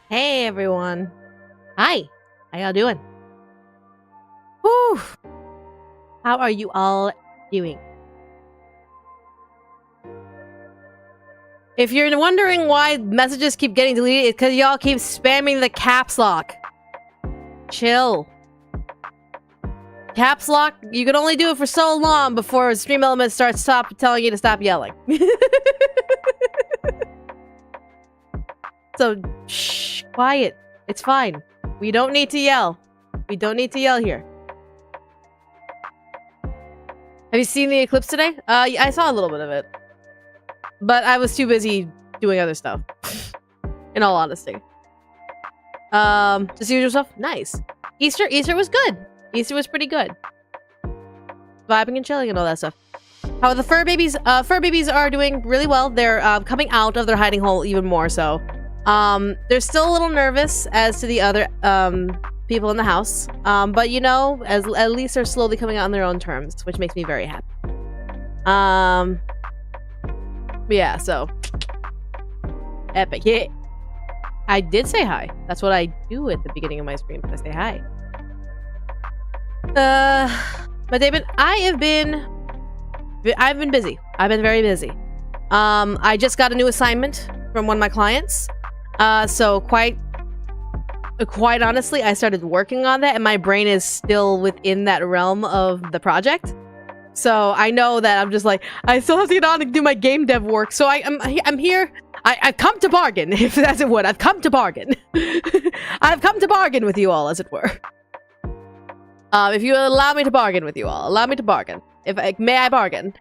Hey everyone. Hi. How y'all doing? Whew. How are you all doing? If you're wondering why messages keep getting deleted, it's because y'all keep spamming the caps lock. Chill. Caps lock, you can only do it for so long before Stream Elements starts telling you to stop yelling. So, shh, quiet. It's fine. We don't need to yell. We don't need to yell here. Have you seen the eclipse today? I saw a little bit of it. But I was too busy doing other stuff. In all honesty. Just usual stuff? Nice. Easter was good. Easter was pretty good. Vibing and chilling and all that stuff. How are the fur babies? Fur babies are doing really well. They're coming out of their hiding hole even more so. They're still a little nervous as to the other people in the house. But you know, at least they're slowly coming out on their own terms, which makes me very happy. Yeah, so epic. Yeah. I did say hi. That's what I do at the beginning of my stream. I say hi. But David, I've been busy. I've been very busy. I just got a new assignment from one of my clients. So quite honestly, I started working on that and my brain is still within that realm of the project. So I know that I'm just like, I still have to get on and do my game dev work. So I'm here. I've come to bargain, if that's a word. I've come to bargain. I've come to bargain with you all, as it were. If you allow me to bargain with you all, allow me to bargain. May I bargain?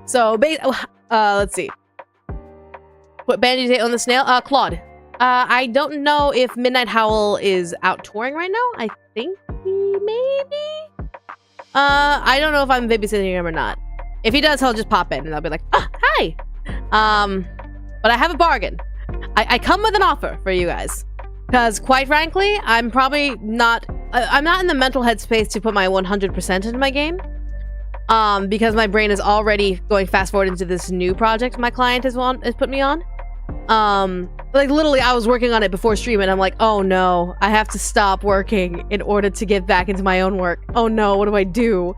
So, let's see. What band did you take on the snail? Claude. I don't know if Midnight Howl is out touring right now. I think he maybe? I don't know if I'm babysitting him or not. If he does, he'll just pop in and I'll be like, ah, hi! But I have a bargain. I come with an offer for you guys. Because, quite frankly, I'm probably not... I'm not in the mental headspace to put my 100% into my game. Because my brain is already going fast forward into this new project my client has put me on. Like literally I was working on it before stream and I'm like, oh no, I have to stop working in order to get back into my own work. Oh no, what do I do?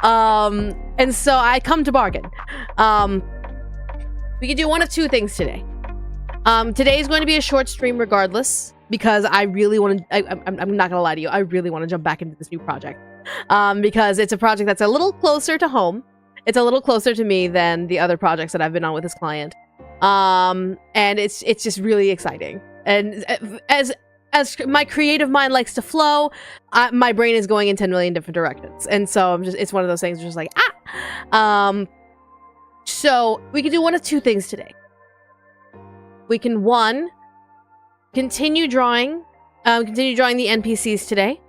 And so I come to bargain. We can do one of two things today. Today is going to be a short stream regardless, because I really want to, I'm not gonna lie to you, I really want to jump back into this new project. Because it's a project that's a little closer to home. It's a little closer to me than the other projects that I've been on with this client. And it's just really exciting. And as my creative mind likes to flow, my brain is going in 10 million different directions. And so it's one of those things just like, so we can do one of two things today. We can, one, continue drawing the NPCs today.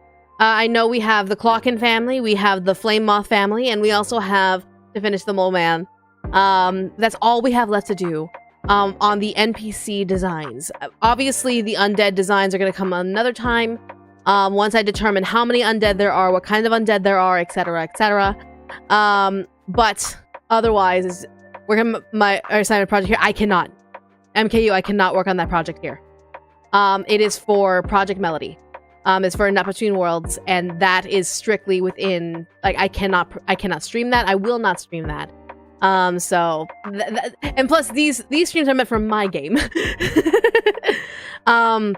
I know we have the Clocken family, we have the Flame Moth family, and we also have to finish the Mole Man. That's all we have left to do on the NPC designs. Obviously, the undead designs are going to come another time. Once I determine how many undead there are, what kind of undead there are, etc., etc. But otherwise, our assignment project here, I cannot. MKU, I cannot work on that project here. It is for Project Melody. It's for Not Between Worlds, and that is strictly within, like, I cannot stream that. I will not stream that. So, and plus these streams are meant for my game. But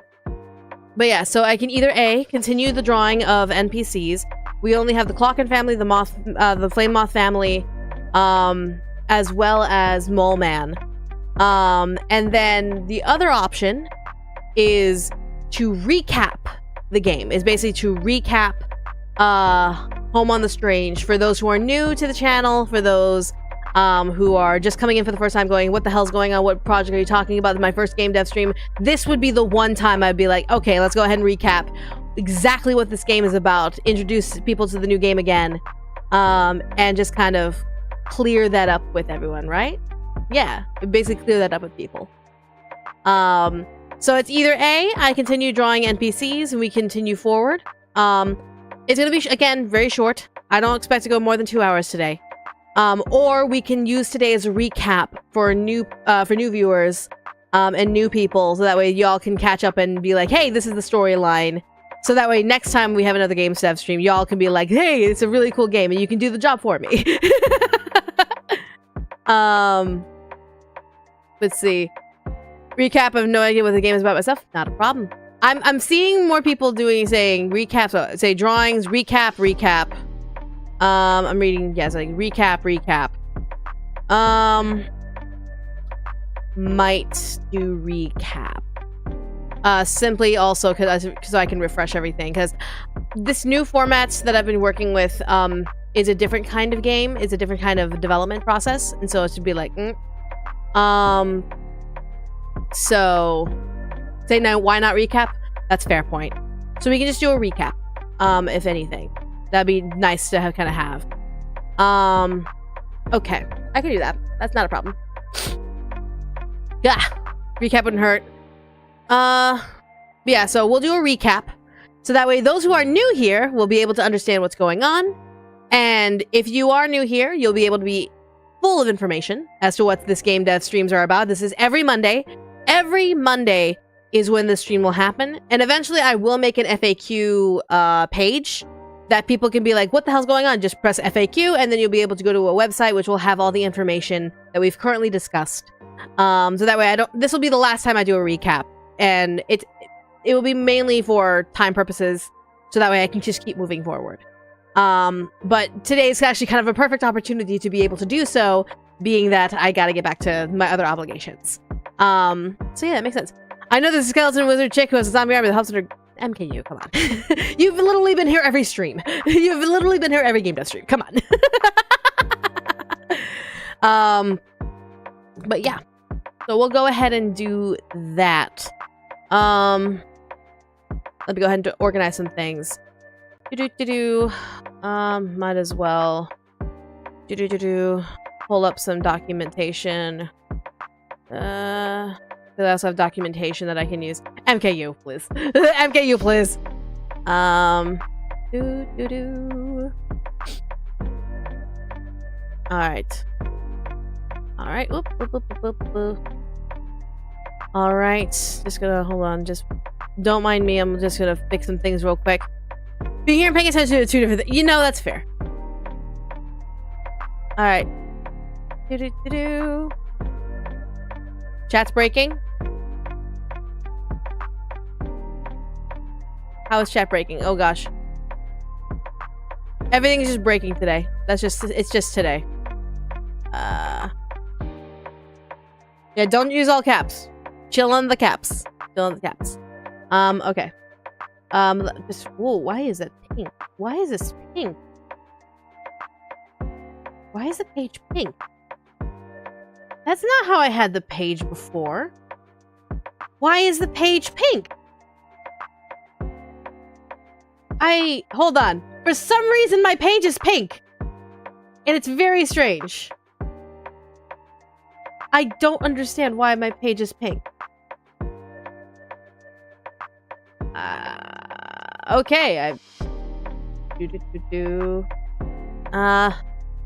yeah, so I can either A, continue the drawing of NPCs. We only have the Clocken family, the Flame Moth family, as well as Mole Man. And then the other option is to recap the game. Is basically to recap Home on the Strange for those who are new to the channel, for those who are just coming in for the first time going, what the hell's going on? What project are you talking about? This is my first game dev stream. This would be the one time I'd be like, okay, let's go ahead and recap exactly what this game is about, introduce people to the new game again, and just kind of clear that up with everyone, right? Yeah, basically clear that up with people. So it's either A, I continue drawing NPCs and we continue forward. It's gonna be, again, very short. I don't expect to go more than 2 hours today. Or we can use today as a recap for new viewers and new people, so that way y'all can catch up and be like, hey, this is the storyline. So that way next time we have another Game Dev stream, y'all can be like, hey, it's a really cool game and you can do the job for me. Let's see. Recap, I have no idea what the game is about myself. Not a problem. I'm seeing more people saying recaps, so say drawings, recap. I'm reading, yes, like recap. Might do recap. Simply also so I can refresh everything, because this new format that I've been working with is a different kind of game. It's a different kind of development process, and so it should be like, so say now, why not recap? That's a fair point. So we can just do a recap, if anything. That'd be nice to kind of have. Okay, I can do that. That's not a problem. Yeah, recap wouldn't hurt. Yeah, so we'll do a recap. So that way those who are new here will be able to understand what's going on. And if you are new here, you'll be able to be full of information as to what this Game Dev streams are about. This is every Monday. Every Monday is when the stream will happen. And eventually I will make an FAQ page that people can be like, what the hell's going on? Just press FAQ, and then you'll be able to go to a website which will have all the information that we've currently discussed. So that way this will be the last time I do a recap. And it will be mainly for time purposes, so that way I can just keep moving forward. But today is actually kind of a perfect opportunity to be able to do so, being that I gotta get back to my other obligations. So yeah, that makes sense. I know there's a skeleton wizard chick who has a zombie army that helps her. MKU, come on. You've literally been here every stream. You've literally been here every Game Dev stream. Come on. But yeah. So we'll go ahead and do that. Let me go ahead and organize some things. Might as well pull up some documentation. I also have documentation that I can use. MKU, please. MKU, please. Alright. Alright. Alright. Just gonna, hold on. Just don't mind me. I'm just gonna fix some things real quick. Being here and paying attention to two different things. You know, that's fair. Alright. Chat's breaking. How is chat breaking? Oh gosh. Everything's just breaking today. It's just today. Yeah, don't use all caps. Chill on the caps. Okay. Whoa, why is it pink? Why is this pink? Why is the page pink? That's not how I had the page before. Why is the page pink? Hold on. For some reason, my page is pink. And it's very strange. I don't understand why my page is pink. Okay.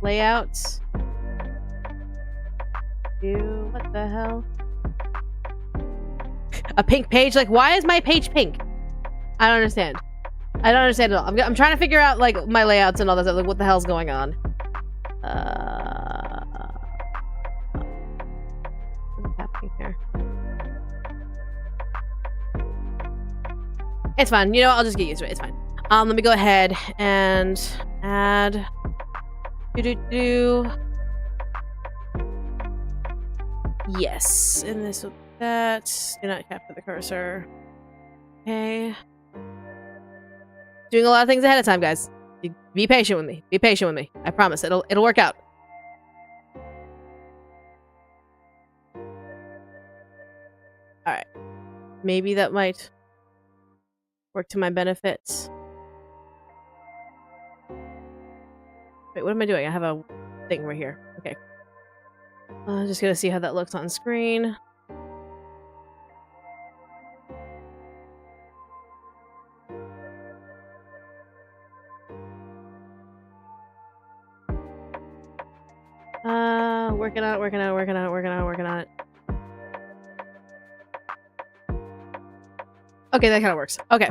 Layouts. What the hell? A pink page? Like, why is my page pink? I don't understand. I don't understand at all. I'm trying to figure out, like, my layouts and all that stuff. Like, what the hell's going on? What's happening here? It's fine. You know, I'll just get used to it. It's fine. Let me go ahead and add. Yes, and this will that. Do not capture the cursor. Okay. Doing a lot of things ahead of time, guys. Be patient with me. Be patient with me. I promise it'll work out. All right. Maybe that might work to my benefit. Wait, what am I doing? I have a thing right here. Okay. Just gonna see how that looks on screen. Working on it. Okay, that kind of works. Okay.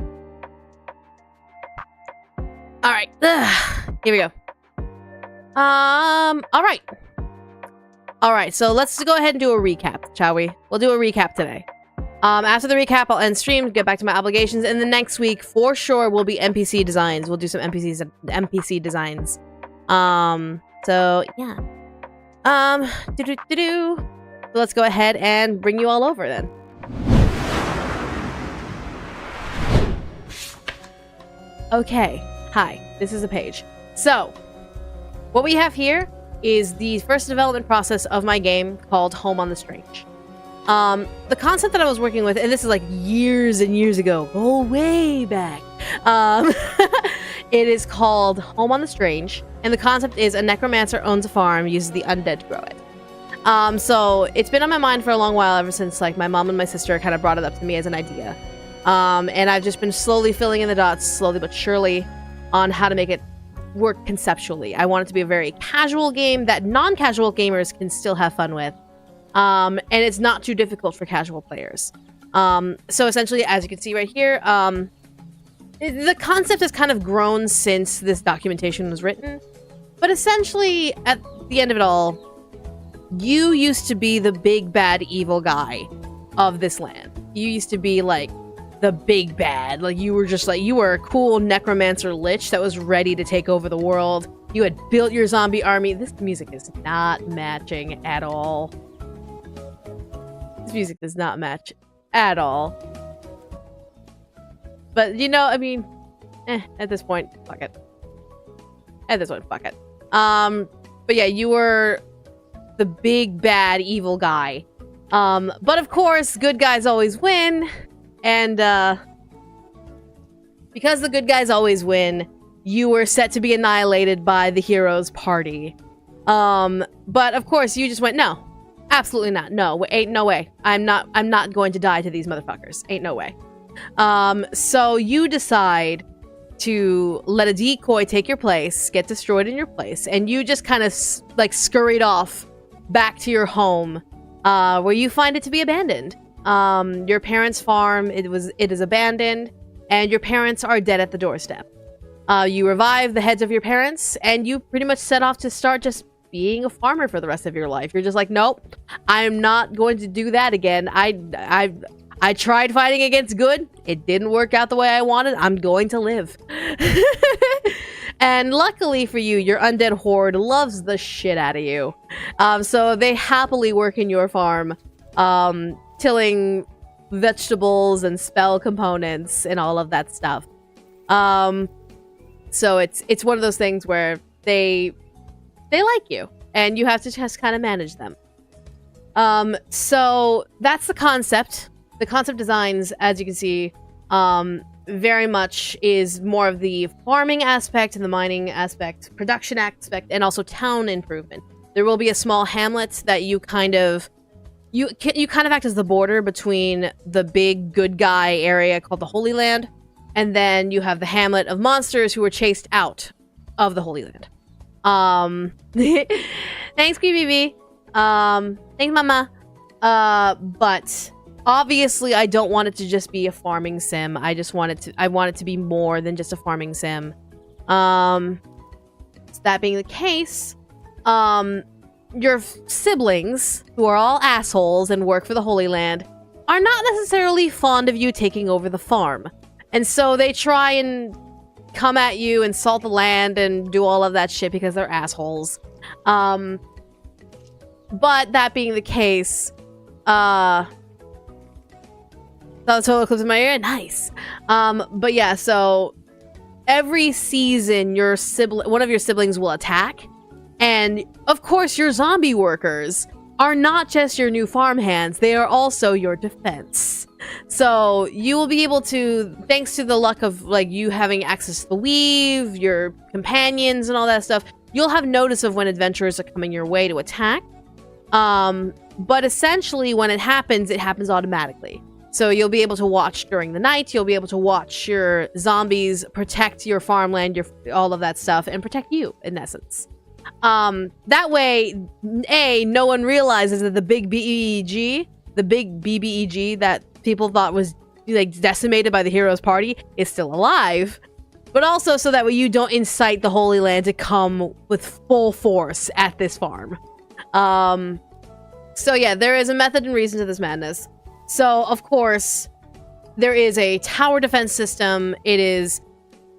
All right. Here we go. All right. All right, so let's go ahead and do a recap, shall we? We'll do a recap today. After the recap, I'll end stream, get back to my obligations, and the next week, for sure, will be NPC designs. We'll do some NPC designs. So, yeah. So let's go ahead and bring you all over, then. Okay. Hi, this is a page. So, what we have here is the first development process of my game called Home on the Strange. The concept that I was working with, and this is like years and years ago, go way back. It is called Home on the Strange, and the concept is a necromancer owns a farm, uses the undead to grow it. So it's been on my mind for a long while, ever since like my mom and my sister kind of brought it up to me as an idea. And I've just been slowly filling in the dots, slowly but surely, on how to make it work conceptually. I want it to be a very casual game that non-casual gamers can still have fun with. And it's not too difficult for casual players. So essentially, as you can see right here, the concept has kind of grown since this documentation was written. But essentially, at the end of it all, you used to be the big bad evil guy of this land. You used to be like the big bad. Like you were a cool necromancer lich that was ready to take over the world. You had built your zombie army. This music is not matching at all. This music does not match at all. But, you know, I mean, at this point, fuck it. At this point, fuck it. But yeah, you were the big, bad, evil guy. But of course, good guys always win. And, because the good guys always win, you were set to be annihilated by the hero's party. But of course, you just went, no. Absolutely not. No, ain't no way. I'm not going to die to these motherfuckers. Ain't no way. So you decide to let a decoy take your place, get destroyed in your place, and you just kind of like scurried off back to your home, where you find it to be abandoned. Your parents' farm, it is abandoned, and your parents are dead at the doorstep. You revive the heads of your parents, and you pretty much set off to start just being a farmer for the rest of your life. You're just like, nope, I'm not going to do that again. I tried fighting against good. It didn't work out the way I wanted. I'm going to live. And luckily for you, your undead horde loves the shit out of you. So they happily work in your farm, tilling vegetables and spell components and all of that stuff. So it's one of those things where they like you, and you have to just kind of manage them. So that's the concept. The concept designs, as you can see, very much is more of the farming aspect and the mining aspect, production aspect, and also town improvement. There will be a small hamlet that you kind of act as the border between the big good guy area called the Holy Land, and then you have the hamlet of monsters who were chased out of the Holy Land. Thanks, QBB. Thanks, Mama. But obviously, I don't want it to just be a farming sim. I want it to be more than just a farming sim. So that being the case, your siblings, who are all assholes and work for the Holy Land, are not necessarily fond of you taking over the farm. And so they try and come at you and salt the land and do all of that shit because they're assholes. But that being the case, the total clips in my ear, nice. But yeah, so every season one of your siblings will attack, and of course your zombie workers are not just your new farm hands, they are also your defense. So you will be able to, thanks to the luck of like you having access to the weave, your companions and all that stuff, you'll have notice of when adventurers are coming your way to attack. But essentially when it happens automatically. So you'll be able to watch during the night, you'll be able to watch your zombies protect your farmland, all of that stuff, and protect you, in essence. That way, no one realizes that the big BBEG that people thought was like decimated by the hero's party is still alive. But also so that way you don't incite the Holy Land to come with full force at this farm. So yeah, there is a method and reason to this madness. So, of course, there is a tower defense system. It is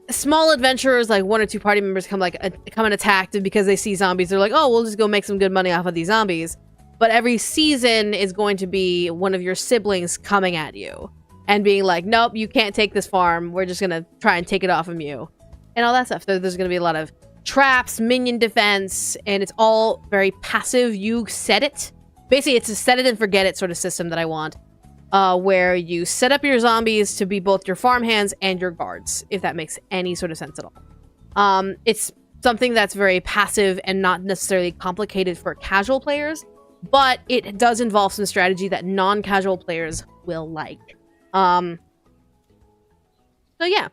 small adventurers, like 1 or 2 party members come and attack, and because they see zombies, they're like, oh, we'll just go make some good money off of these zombies. But every season is going to be one of your siblings coming at you and being like, nope, you can't take this farm. We're just going to try and take it off of you. And all that stuff. There's going to be a lot of traps, minion defense, and it's all very passive. You set it. Basically, it's a set it and forget it sort of system that I want. Where you set up your zombies to be both your farmhands and your guards, if that makes any sort of sense at all. It's something that's very passive and not necessarily complicated for casual players, but it does involve some strategy that non-casual players will like. So yeah,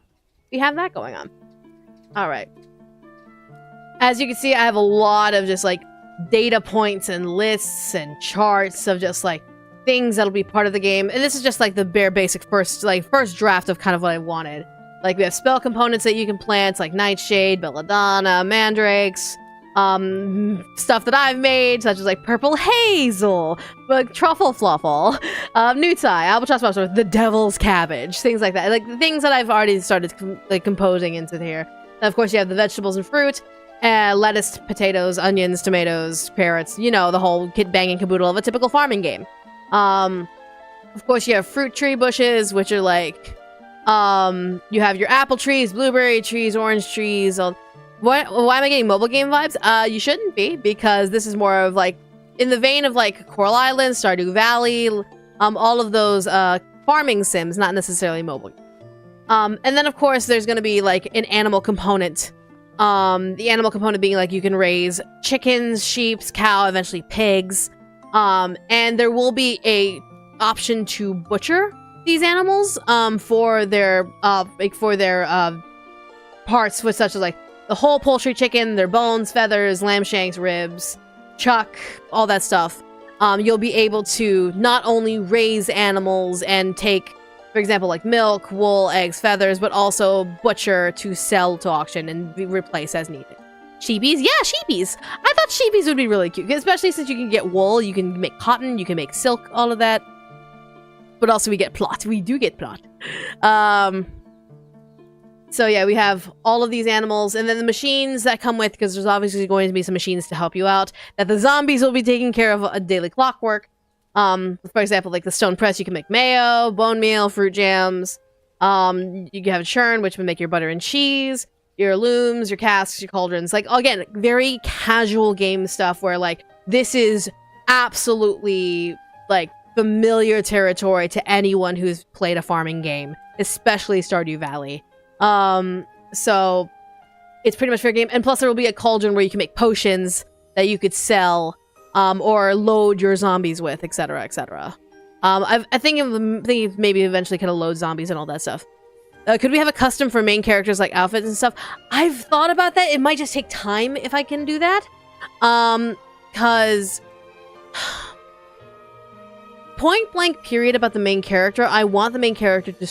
we have that going on. All right. As you can see, I have a lot of just like data points and lists and charts of just like things that'll be part of the game, and this is just like the bare basic first draft of kind of what I wanted. Like we have spell components that you can plant, like Nightshade, Belladonna, Mandrakes, stuff that I've made, such as like Purple Hazel, like Truffle Fluffle, Nutai, Albatross Mushroom, the Devil's Cabbage, things like that. Like the things that I've already started composing into here. And of course you have the vegetables and fruit, lettuce, potatoes, onions, tomatoes, carrots, you know, the whole kit banging caboodle of a typical farming game. Of course you have fruit tree bushes, which are like, you have your apple trees, blueberry trees, orange trees. Why am I getting mobile game vibes? You shouldn't be, because this is more of like, in the vein of like Coral Island, Stardew Valley, all of those, farming sims, not necessarily mobile. And then of course there's gonna be like an animal component. The animal component being like you can raise chickens, sheep, cow, eventually pigs. And there will be a option to butcher these animals, for their parts, such as like the whole poultry chicken, their bones, feathers, lamb shanks, ribs, chuck, all that stuff. You'll be able to not only raise animals and take, for example, like milk, wool, eggs, feathers, but also butcher to sell to auction and replace as needed. Sheepies? Yeah, sheepies! I thought sheepies would be really cute, especially since you can get wool, you can make cotton, you can make silk, all of that. But also we get plot. We do get plot. So yeah, we have all of these animals, and then the machines that come with, because there's obviously going to be some machines to help you out, that the zombies will be taking care of a daily clockwork. For example, like the stone press, you can make mayo, bone meal, fruit jams. You can have a churn, which would make your butter and cheese. Your looms, your casks, your cauldrons. Like, again, very casual game stuff where, like, this is absolutely, like, familiar territory to anyone who's played a farming game, especially Stardew Valley. So it's pretty much fair game. And plus there will be a cauldron where you can make potions that you could sell, or load your zombies with, etc., etc. I think maybe eventually kind of load zombies and all that stuff. Could we have a custom for main characters, like outfits and stuff? I've thought about that. It might just take time if I can do that. Because point blank period about the main character, I want the main character to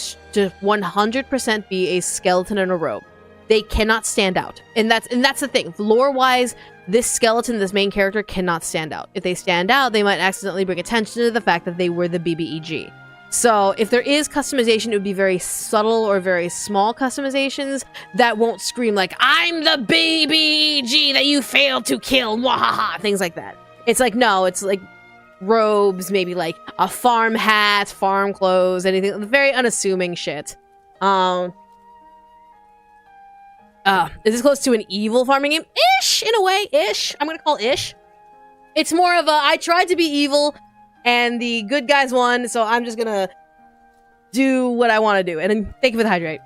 100% be a skeleton in a robe. They cannot stand out. And that's the thing. Lore-wise, this skeleton, this main character, cannot stand out. If they stand out, they might accidentally bring attention to the fact that they were the BBEG. So if there is customization, it would be very subtle or very small customizations that won't scream like, I'm the BBEG that you failed to kill, wahaha, things like that. It's like, no, it's like robes, maybe like a farm hat, farm clothes, anything, very unassuming shit. Is this close to an evil farming game? Ish, in a way, ish. I'm gonna call ish. It's more of a, I tried to be evil, and the good guys won, so I'm just gonna do what I want to do. And thank you for the hydrate.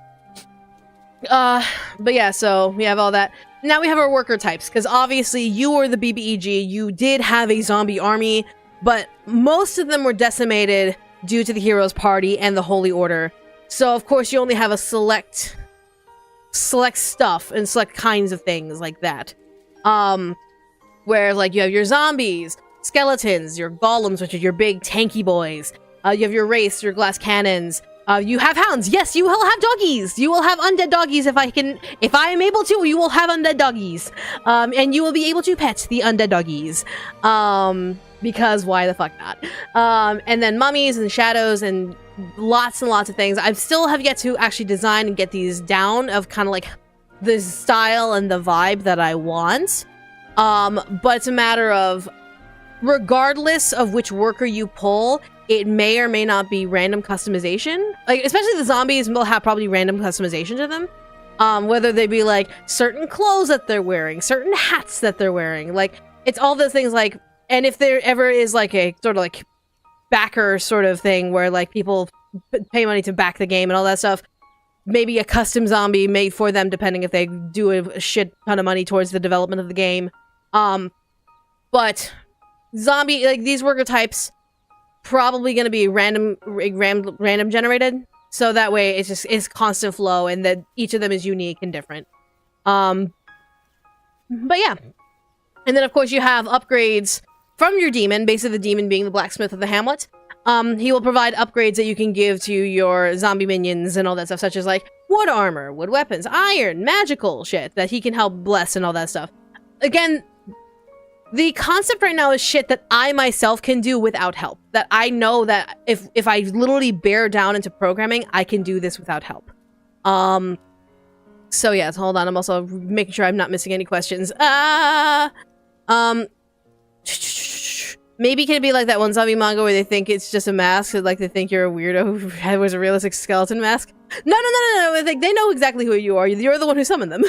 But yeah, so we have all that. Now we have our worker types, because obviously you were the BBEG, you did have a zombie army, but most of them were decimated due to the Heroes Party and the Holy Order. So of course you only have a select stuff and select kinds of things like that. where like you have your zombies, skeletons, your golems, which are your big tanky boys. You have your wraiths, your glass cannons. You have hounds. Yes, you will have doggies. You will have undead doggies if I am able to. You will have undead doggies, and you will be able to pet the undead doggies. Because why the fuck not? And then mummies and shadows and lots of things. I still have yet to actually design and get these down of kind of like the style and the vibe that I want. But it's a matter of, regardless of which worker you pull, it may or may not be random customization. Like, especially the zombies will have probably random customization to them. Whether they be like certain clothes that they're wearing, certain hats that they're wearing. Like, it's all those things like, and if there ever is like a sort of like backer sort of thing where like people pay money to back the game and all that stuff, maybe a custom zombie made for them depending if they do a shit ton of money towards the development of the game. But zombie, like these worker types, probably going to be random generated, so that way it's constant flow and that each of them is unique and different. But yeah, and then of course you have upgrades from your demon, basically the demon being the blacksmith of the Hamlet. He will provide upgrades that you can give to your zombie minions and all that stuff, such as like wood armor, wood weapons, iron, magical shit that he can help bless and all that stuff. Again, the concept right now is shit that I myself can do without help. That I know that if I literally bear down into programming, I can do this without help. So yes, hold on. I'm also making sure I'm not missing any questions. Maybe can it be like that one zombie manga where they think it's just a mask, so like they think you're a weirdo who wears a realistic skeleton mask? No. Like, they know exactly who you are. You're the one who summoned them.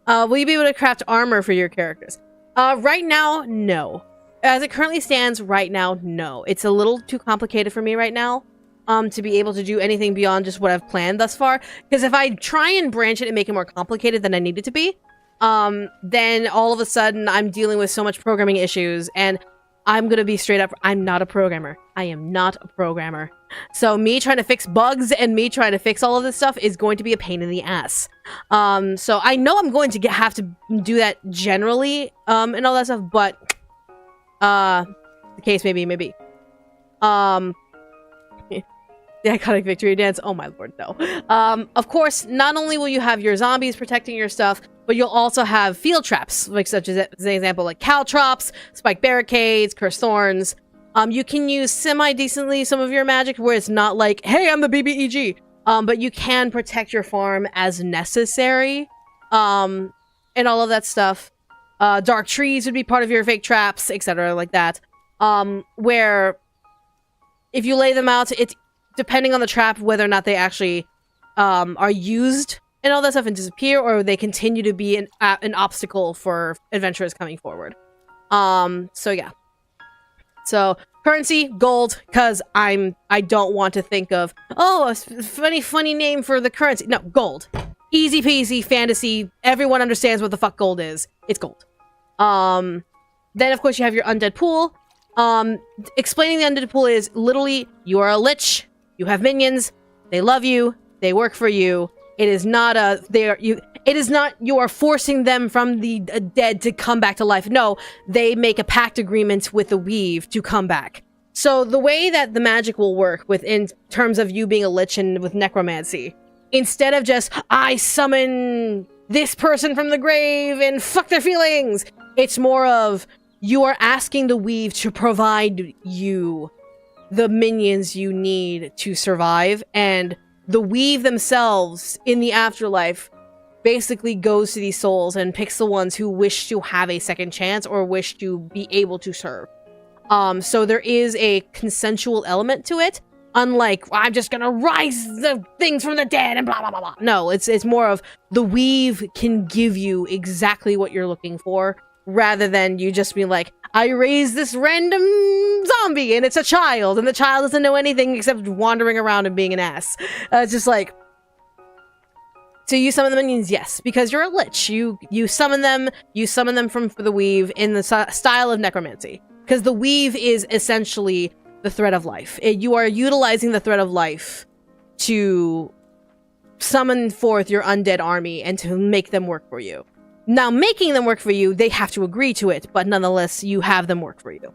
Will you be able to craft armor for your characters? Right now, no. As it currently stands right now, no. It's a little too complicated for me right now, to be able to do anything beyond just what I've planned thus far. Because if I try and branch it and make it more complicated than I need it to be, then all of a sudden I'm dealing with so much programming issues, and I'm gonna be straight up, I'm not a programmer. I am not a programmer. So me trying to fix bugs and me trying to fix all of this stuff is going to be a pain in the ass. So I know I'm going to have to do that generally, and all that stuff, but, the case may be. The iconic victory dance, oh my lord, no. Of course, not only will you have your zombies protecting your stuff, but you'll also have field traps, like such as an example, like caltrops, spike barricades, cursed thorns. You can use semi-decently some of your magic where it's not like, hey, I'm the BBEG. But you can protect your farm as necessary. And all of that stuff. Dark trees would be part of your fake traps, etc. like that. Where if you lay them out, it's depending on the trap, whether or not they actually are used and all that stuff and disappear, or they continue to be an obstacle for adventurers coming forward. So yeah. So currency, gold, because I don't want to think of, oh, a funny name for the currency. No, gold. Easy peasy, fantasy. Everyone understands what the fuck gold is. It's gold. Then of course you have your undead pool. Explaining the undead pool is literally you are a lich. You have minions. They love you. They work for you. It is not you are forcing them from the dead to come back to life. No, they make a pact agreement with the weave to come back. So the way that the magic will work in terms of you being a lich and with necromancy, instead of just, I summon this person from the grave and fuck their feelings, it's more of, you are asking the weave to provide you the minions you need to survive, and the weave themselves in the afterlife basically goes to these souls and picks the ones who wish to have a second chance or wish to be able to serve. So there is a consensual element to it, unlike, I'm just gonna rise the things from the dead and blah blah blah blah. No, it's more of, the weave can give you exactly what you're looking for, rather than you just be like, I raised this random zombie and it's a child and the child doesn't know anything except wandering around and being an ass. It's just like, so you summon the minions, yes, because you're a lich. You summon them from the weave in the style of necromancy, because the weave is essentially the thread of life. You are utilizing the thread of life to summon forth your undead army and to make them work for you. Now, making them work for you, they have to agree to it, but nonetheless, you have them work for you.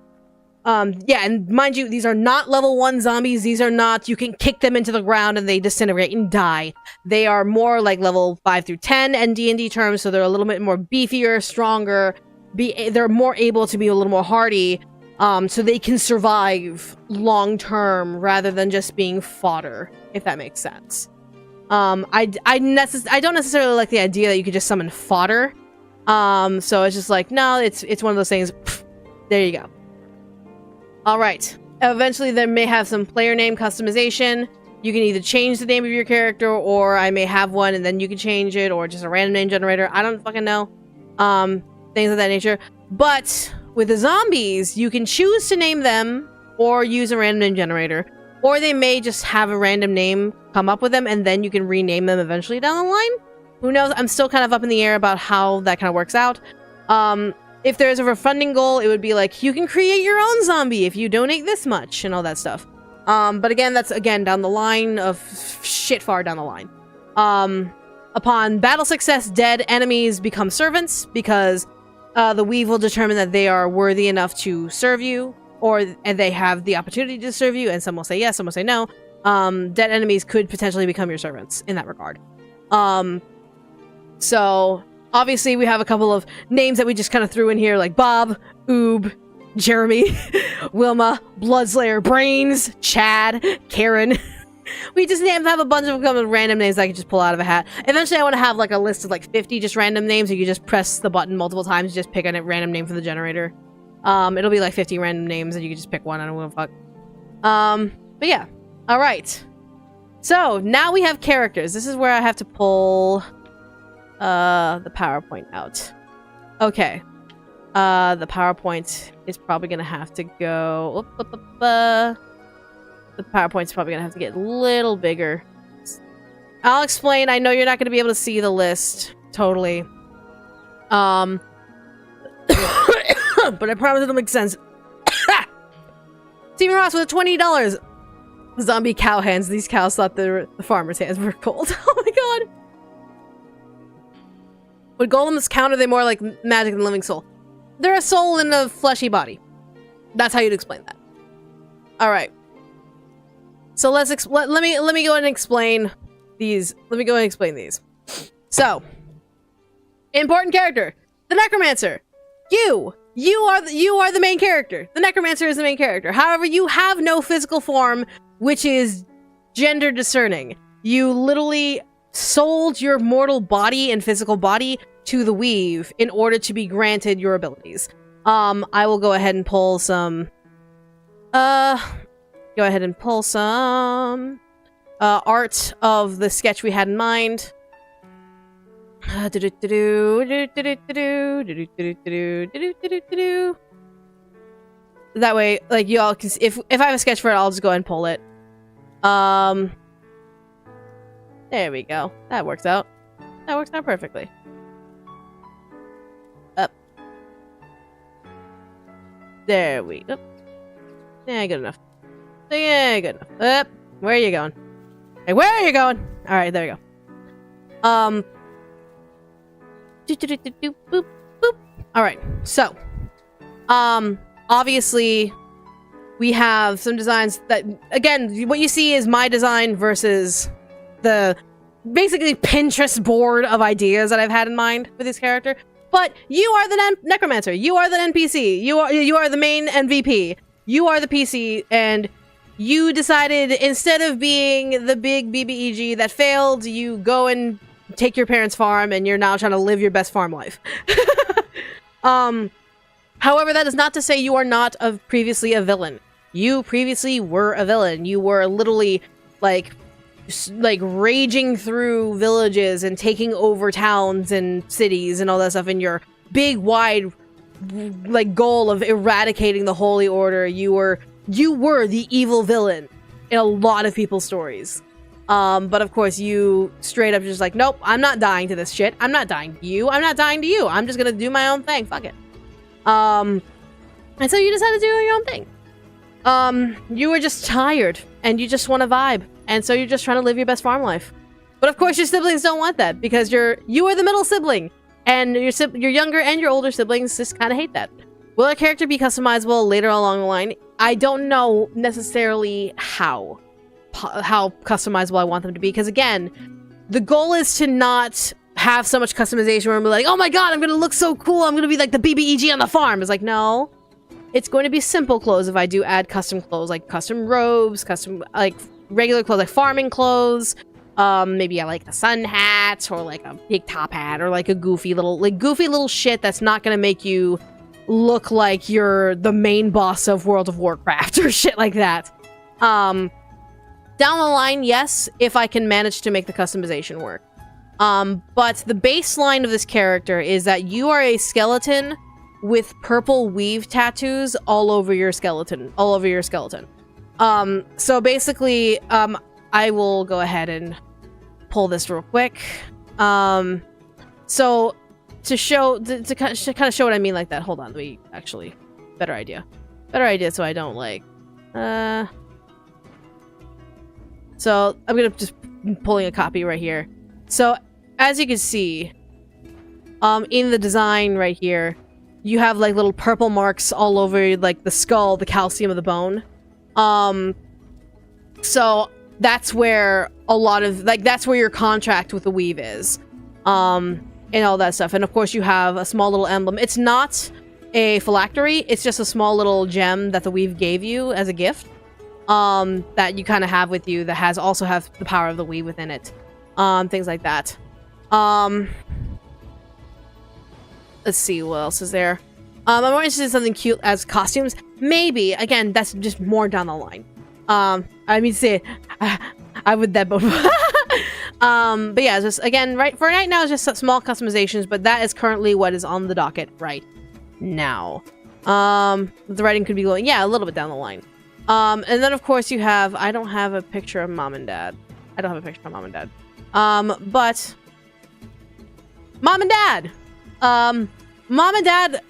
Yeah, and mind you, these are not level 1 zombies. These are not, you can kick them into the ground and they disintegrate and die. They are more like level 5 through 10 in D&D terms, so they're a little bit more beefier, stronger. They're more able to be a little more hardy, so they can survive long-term rather than just being fodder, if that makes sense. I don't necessarily like the idea that you could just summon fodder. So it's just like, no, it's one of those things. Pfft, there you go. All right. Eventually, there may have some player name customization. You can either change the name of your character, or I may have one and then you can change it, or just a random name generator. I don't fucking know. Things of that nature. But with the zombies, you can choose to name them or use a random name generator. Or they may just have a random name come up with them, and then you can rename them eventually down the line. Who knows? I'm still kind of up in the air about how that kind of works out. If there's a refunding goal, it would be like, you can create your own zombie if you donate this much, and all that stuff. But again, that's, again, down the line of shit far down the line. Upon battle success, dead enemies become servants, because the weave will determine that they are worthy enough to serve you, and they have the opportunity to serve you, and some will say yes, some will say no. Dead enemies could potentially become your servants in that regard. So obviously we have a couple of names that we just kind of threw in here, like Bob, Oob, Jeremy, Wilma, Bloodslayer, Brains, Chad, Karen. We just have a bunch of random names that I can just pull out of a hat. Eventually I want to have like a list of like 50 just random names, so you just press the button multiple times, just pick a random name from the generator. It'll be like 50 random names and you can just pick one. I don't give a fuck. But yeah. Alright. So, now we have characters. This is where I have to pull the PowerPoint out. Okay. The PowerPoint is probably gonna have to go... The PowerPoint's probably gonna have to get a little bigger. I'll explain. I know you're not gonna be able to see the list totally. But I promise it'll make sense. Steven Ross with $20. Zombie cow hands. These cows thought the farmer's hands were cold. Oh my god. Would golems count, or are they more like magic and living soul? They're a soul in a fleshy body. That's how you'd explain that. Alright. So let me go ahead and explain these. Let me go ahead and explain these. So, important character. The Necromancer. You are the main character. The Necromancer is the main character. However, you have no physical form, which is gender discerning. You literally sold your mortal body and physical body to the Weave in order to be granted your abilities. I will go ahead and pull some art of the sketch we had in mind. That way, like, y'all can, if I have a sketch for it, I'll just go ahead and pull it. There we go. That works out. That works out perfectly. Up. There we go. Yeah, good enough. Yeah, good enough. Up. Where are you going? Hey, where are you going? Alright, there we go. Boop, boop. Alright, so. Obviously, we have some designs that, again, what you see is my design versus the basically Pinterest board of ideas that I've had in mind for this character. But you are the Necromancer. You are the NPC. You are the main MVP. You are the PC, and you decided instead of being the big BBEG that failed, you go and take your parents' farm, and you're now trying to live your best farm life. However, that is not to say you are not previously a villain. You previously were a villain. You were literally, like raging through villages and taking over towns and cities and all that stuff in your big, wide, like, goal of eradicating the Holy Order. You were the evil villain in a lot of people's stories. But of course, you straight up just like, nope, I'm not dying to this shit. I'm not dying to you. I'm not dying to you. I'm just gonna do my own thing. Fuck it. And so you decided to do your own thing. You were just tired, and you just want to vibe, and so you're just trying to live your best farm life. But of course, your siblings don't want that, because you are the middle sibling, And your younger and your older siblings just kind of hate that. Will our character be customizable later along the line? I don't know necessarily how customizable I want them to be, because again, the goal is to not have so much customization where I'm like, oh my god, I'm gonna look so cool, I'm gonna be like the BBEG on the farm. It's like, no. It's going to be simple clothes if I do add custom clothes, like custom robes, custom, like, regular clothes, like farming clothes. Maybe I like a sun hat, or like a big top hat, or like a goofy little shit that's not gonna make you look like you're the main boss of World of Warcraft, or shit like that. Down the line, yes, if I can manage to make the customization work. But the baseline of this character is that you are a skeleton with purple weave tattoos all over your skeleton. So basically, I will go ahead and pull this real quick. So to kind of show what I mean like that, hold on, let me actually, better idea so I don't like, so I'm gonna just pulling a copy right here. So as you can see, in the design right here, you have like little purple marks all over like the skull, the calcium of the bone. So that's where a lot of, like, that's where your contract with the weave is. And all that stuff. And of course you have a small little emblem. It's not a phylactery, it's just a small little gem that the weave gave you as a gift. That you kind of have with you that also has the power of the weave within it. Things like that. Let's see, what else is there? I'm more interested in something cute as costumes. Maybe, again, that's just more down the line. I mean, say, I would that both. But yeah, just, again, for right now, it's just small customizations, but that is currently what is on the docket right now. The writing could be going, yeah, a little bit down the line. And then, of course, you have, I don't have a picture of mom and dad. But mom and dad! Mom and dad,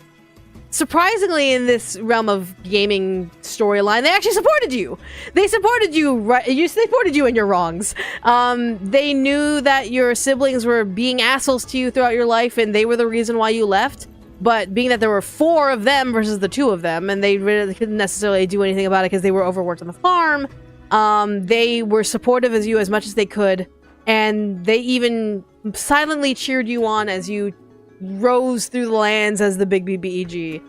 surprisingly, in this realm of gaming storyline, they actually supported you. They supported you, right? They supported you in your wrongs. They knew that your siblings were being assholes to you throughout your life, and they were the reason why you left. But being that there were 4 of them versus the 2 of them, and they really couldn't necessarily do anything about it because they were overworked on the farm, they were supportive of you as much as they could, and they even silently cheered you on as you rose through the lands as the big BBEG.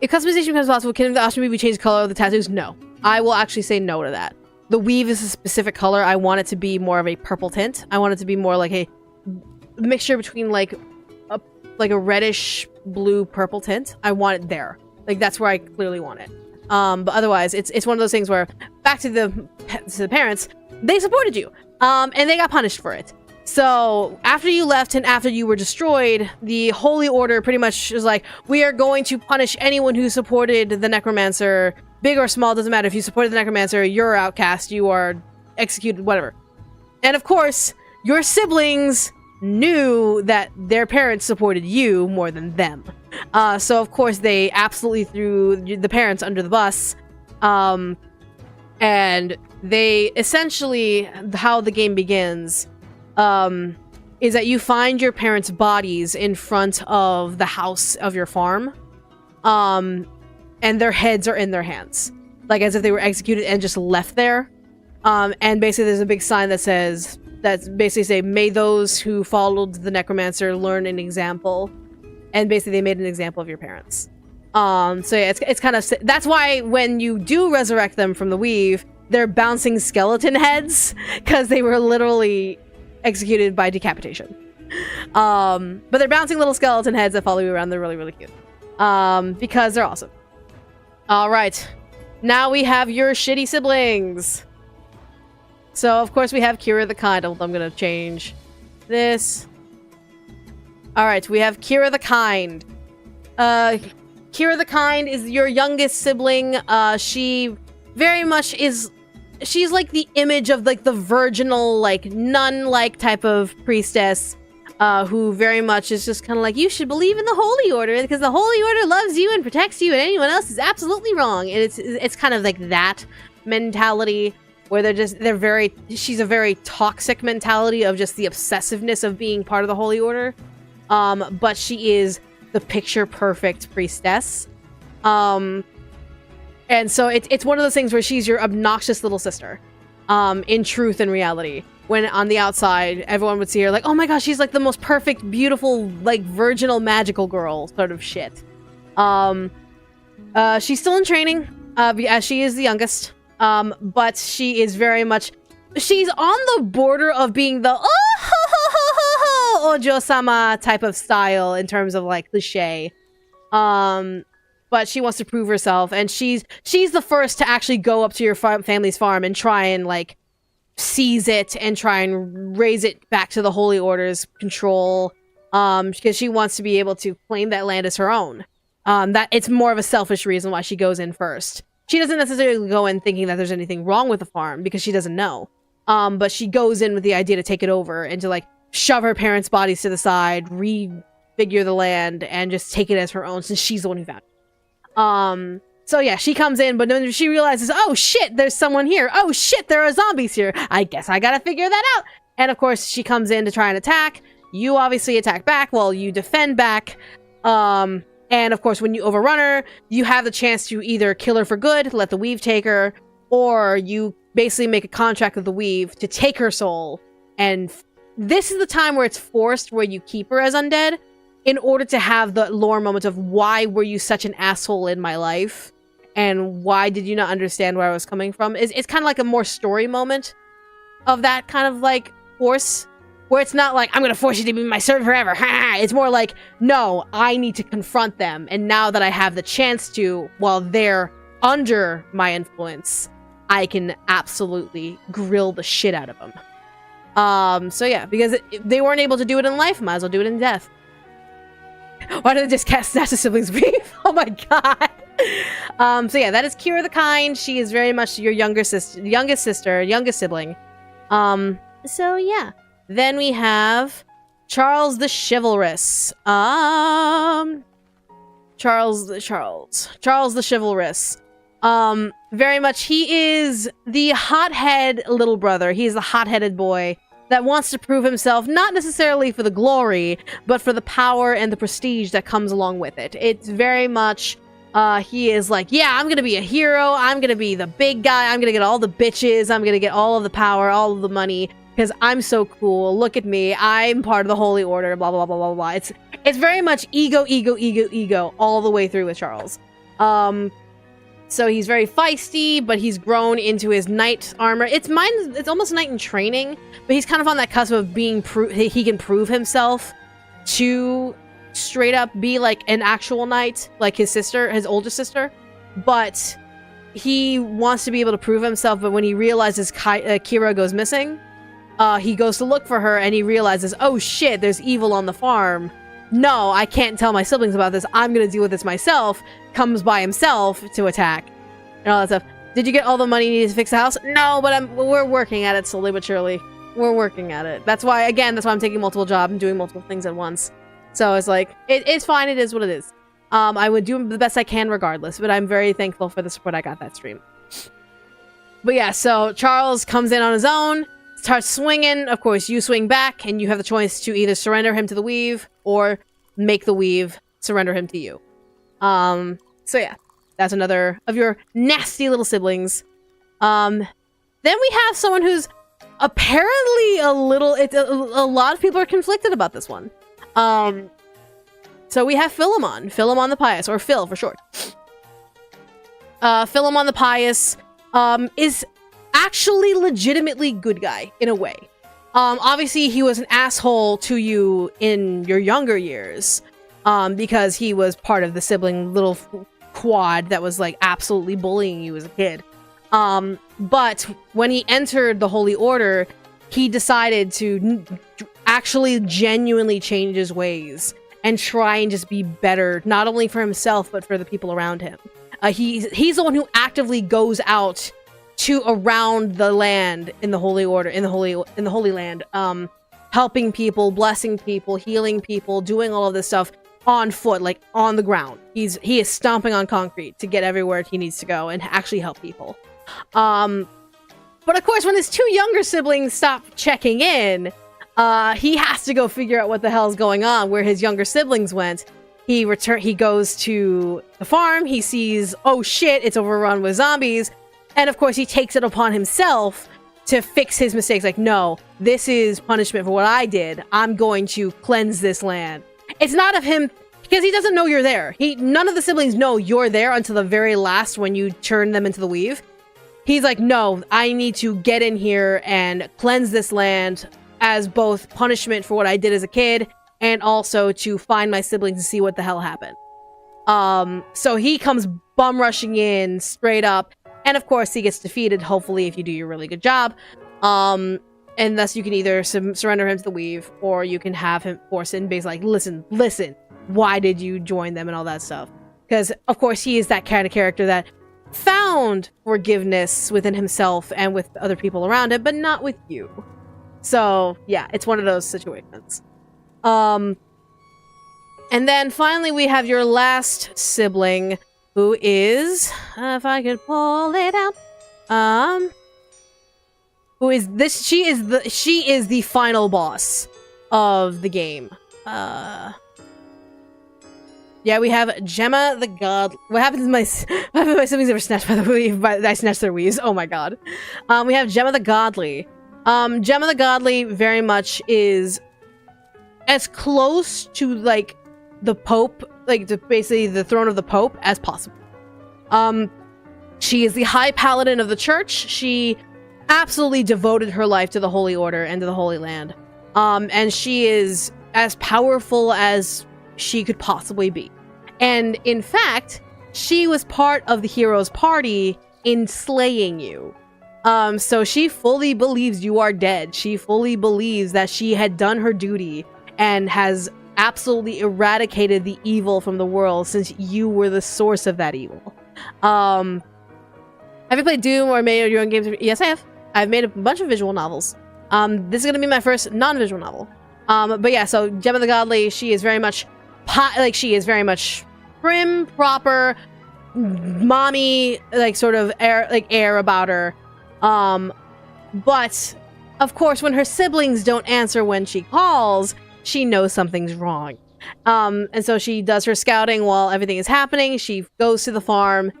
If customization becomes possible, can the option be change the color of the tattoos? No. I will actually say no to that. The weave is a specific color. I want it to be more of a purple tint. I want it to be more like a mixture between like a reddish blue purple tint. I want it there. Like, that's where I clearly want it. But otherwise, it's one of those things where, back to the parents, they supported you. And they got punished for it. So, after you left and after you were destroyed, the Holy Order pretty much is like, we are going to punish anyone who supported the Necromancer, big or small, doesn't matter. If you supported the Necromancer, you're outcast, you are executed, whatever. And of course, your siblings knew that their parents supported you more than them. So of course they absolutely threw the parents under the bus. And they essentially, how the game begins, is that you find your parents' bodies in front of the house of your farm. And their heads are in their hands. Like as if they were executed and just left there. And basically there's a big sign that says, that's basically say, may those who followed the Necromancer learn an example. And basically they made an example of your parents. So yeah, it's kind of, that's why when you do resurrect them from the weave, they're bouncing skeleton heads, because they were literally executed by decapitation. But they're bouncing little skeleton heads that follow you around. They're really, really cute. Because they're awesome. Alright. Now we have your shitty siblings. So, of course, we have Kira the Kind. I'm gonna change this. Alright, we have Kira the Kind. Kira the Kind is your youngest sibling. She very much is... She's like the image of like the virginal, like nun-like type of priestess, who very much is just kind of like, you should believe in the Holy Order because the Holy Order loves you and protects you, and anyone else is absolutely wrong. And it's kind of like that mentality. where she's a very toxic mentality of just the obsessiveness of being part of the Holy Order. But she is the picture perfect priestess. And so it's one of those things where she's your obnoxious little sister, in truth and reality. When on the outside, everyone would see her like, oh my gosh, she's like the most perfect, beautiful, like virginal, magical girl sort of shit. She's still in training, as she is the youngest. But she is very much, she's on the border of being the Ojo-sama type of style in terms of like cliche. But she wants to prove herself, and she's the first to actually go up to your family's farm and try and like seize it and try and raise it back to the Holy Order's control, because she wants to be able to claim that land as her own. That it's more of a selfish reason why she goes in first. She doesn't necessarily go in thinking that there's anything wrong with the farm because she doesn't know. But she goes in with the idea to take it over and to like shove her parents' bodies to the side, refigure the land, and just take it as her own since she's the one who found it. So yeah, she comes in, but then she realizes, oh shit, there's someone here. Oh shit, there are zombies here. I guess I gotta figure that out. And of course, she comes in to try and attack. You obviously attack back while you defend back. And of course, when you overrun her, you have the chance to either kill her for good, let the weave take her, or you basically make a contract with the weave to take her soul. And this is the time where it's forced, where you keep her as undead, in order to have the lore moment of why were you such an asshole in my life? And why did you not understand where I was coming from? It's kind of like a more story moment of that kind of like force, where it's not like, I'm gonna force you to be my servant forever. It's more like, no, I need to confront them. And now that I have the chance to, while they're under my influence, I can absolutely grill the shit out of them. So yeah, because they weren't able to do it in life, might as well do it in death. Why did they just cast Snatch the Siblings beef? Oh my god. So yeah, that is Kira the Kind. She is very much your youngest sibling. So yeah. Then we have Charles the Chivalrous. Charles the Chivalrous. Very much, he is the hothead little brother. He's the hot-headed boy that wants to prove himself, not necessarily for the glory, but for the power and the prestige that comes along with it. It's very much, he is like, yeah, I'm gonna be a hero, I'm gonna be the big guy, I'm gonna get all the bitches, I'm gonna get all of the power, all of the money, because I'm so cool, look at me, I'm part of the Holy Order, blah, blah, blah, blah, blah. It's very much ego, all the way through with Charles. So he's very feisty, but he's grown into his knight armor. It's almost knight in training, but he's kind of on that cusp of being he can prove himself to straight up be like an actual knight, like his older sister. But he wants to be able to prove himself, but when he realizes Kira goes missing, he goes to look for her and he realizes, oh shit, there's evil on the farm. No, I can't tell my siblings about this. I'm gonna deal with this myself. Comes by himself to attack and all that stuff. Did you get all the money you needed to fix the house? No, but we're working at it slowly but surely. We're working at it. That's why I'm taking multiple jobs and doing multiple things at once. So it's like, it's fine. It is what it is. I would do the best I can regardless, but I'm very thankful for the support I got that stream. But yeah, so Charles comes in on his own, starts swinging. Of course, you swing back, and you have the choice to either surrender him to the weave or make the weave surrender him to you. So yeah, that's another of your nasty little siblings. Then we have someone who's apparently a lot of people are conflicted about this one. So we have Philemon the Pious, or Phil for short. Philemon the Pious, is actually legitimately good guy in a way. Obviously he was an asshole to you in your younger years, because he was part of the sibling little quad that was like absolutely bullying you as a kid. But when he entered the Holy Order, he decided to actually genuinely change his ways and try and just be better, not only for himself, but for the people around him. He's the one who actively goes out to around the land in the Holy Order, in the Holy Land, helping people, blessing people, healing people, doing all of this stuff on foot, like on the ground. He is stomping on concrete to get everywhere he needs to go and actually help people. But of course, when his 2 younger siblings stop checking in, he has to go figure out what the hell's going on, where his younger siblings went. He goes to the farm, he sees, oh shit, it's overrun with zombies, and of course he takes it upon himself to fix his mistakes. Like, no, this is punishment for what I did. I'm going to cleanse this land. It's not of him, because he doesn't know you're there. None of the siblings know you're there until the very last when you turn them into the weave. He's like, no, I need to get in here and cleanse this land as both punishment for what I did as a kid and also to find my siblings and see what the hell happened. So he comes bum rushing in straight up, and of course he gets defeated, hopefully, if you do your really good job. And thus you can either surrender him to the weave, or you can have him force in, basically like, listen, why did you join them and all that stuff? Because, of course, he is that kind of character that found forgiveness within himself and with other people around him, but not with you. So, yeah, it's one of those situations. And then finally we have your last sibling, who is, if I could pull it out, who is this? She is the final boss of the game. Yeah, we have Gemma the God. What happens if my siblings ever snatched by the weave? I snatched their weaves. Oh my god. We have Gemma the Godly. Gemma the Godly very much is as close to like the Pope, like basically the throne of the Pope as possible. She is the High Paladin of the Church. She absolutely devoted her life to the Holy Order and to the Holy Land. And she is as powerful as she could possibly be. And in fact, she was part of the hero's party in slaying you. So she fully believes you are dead. She fully believes that she had done her duty and has absolutely eradicated the evil from the world since you were the source of that evil. Have you played Doom or made your own games? Yes, I have. I've made a bunch of visual novels. This is going to be my first non-visual novel. But yeah, so Gemma the Godly, she is very much she is very much prim, proper, mommy, like sort of air about her. But of course, when her siblings don't answer when she calls, she knows something's wrong. And so she does her scouting while everything is happening. She goes to the farm.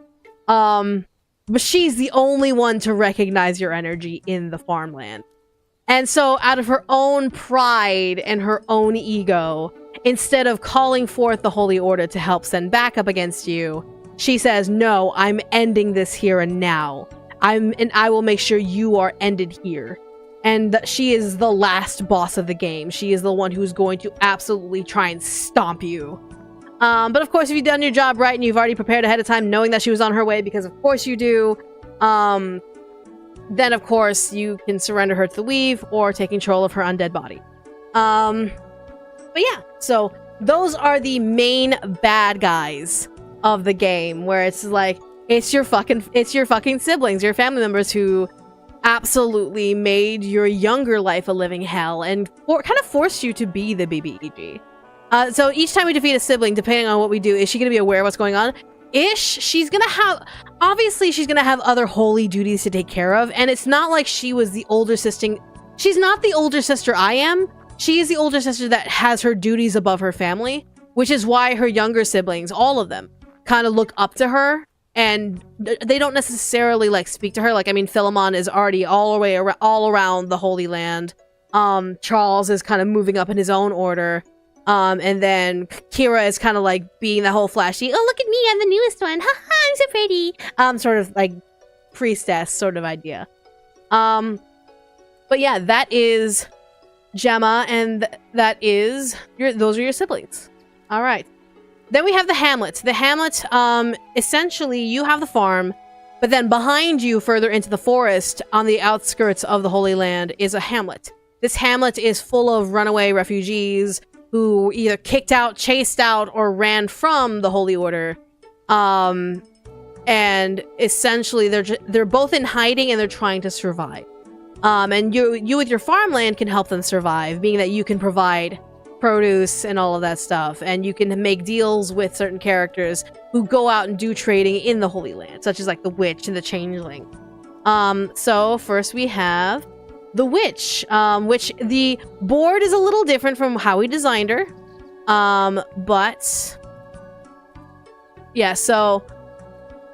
But she's the only one to recognize your energy in the farmland. And so out of her own pride and her own ego, instead of calling forth the Holy Order to help send backup against you, she says, no, I'm ending this here and now. And I will make sure you are ended here. And she is the last boss of the game. She is the one who's going to absolutely try and stomp you. But of course, if you've done your job right and you've already prepared ahead of time, knowing that she was on her way, because of course you do, then of course you can surrender her to the weave or take control of her undead body. But yeah, so those are the main bad guys of the game, where it's like, it's your fucking siblings, your family members who absolutely made your younger life a living hell and kind of forced you to be the BBEG. So each time we defeat a sibling, depending on what we do, is she going to be aware of what's going on? She's going to have... Obviously, she's going to have other holy duties to take care of, and it's not like she was the older sister. She's not the older sister I am. She is the older sister that has her duties above her family, which is why her younger siblings, all of them, kind of look up to her, and they don't necessarily, like, speak to her. Like, I mean, Philemon is already all around the Holy Land. Charles is kind of moving up in his own order. And then Kira is kind of like being the whole flashy, oh, look at me, I'm the newest one, haha, I'm so pretty, sort of like priestess sort of idea. But yeah, that is Gemma, and that is those are your siblings. All right. Then we have the Hamlet. The Hamlet, essentially you have the farm, but then behind you, further into the forest, on the outskirts of the Holy Land, is a hamlet. This hamlet is full of runaway refugees who either kicked out, chased out, or ran from the Holy Order. And essentially they're both in hiding and they're trying to survive. And you with your farmland can help them survive, being that you can provide produce and all of that stuff, and you can make deals with certain characters who go out and do trading in the Holy Land, such as like the Witch and the Changeling. So first we have the witch, which the board is a little different from how we designed her. But yeah, so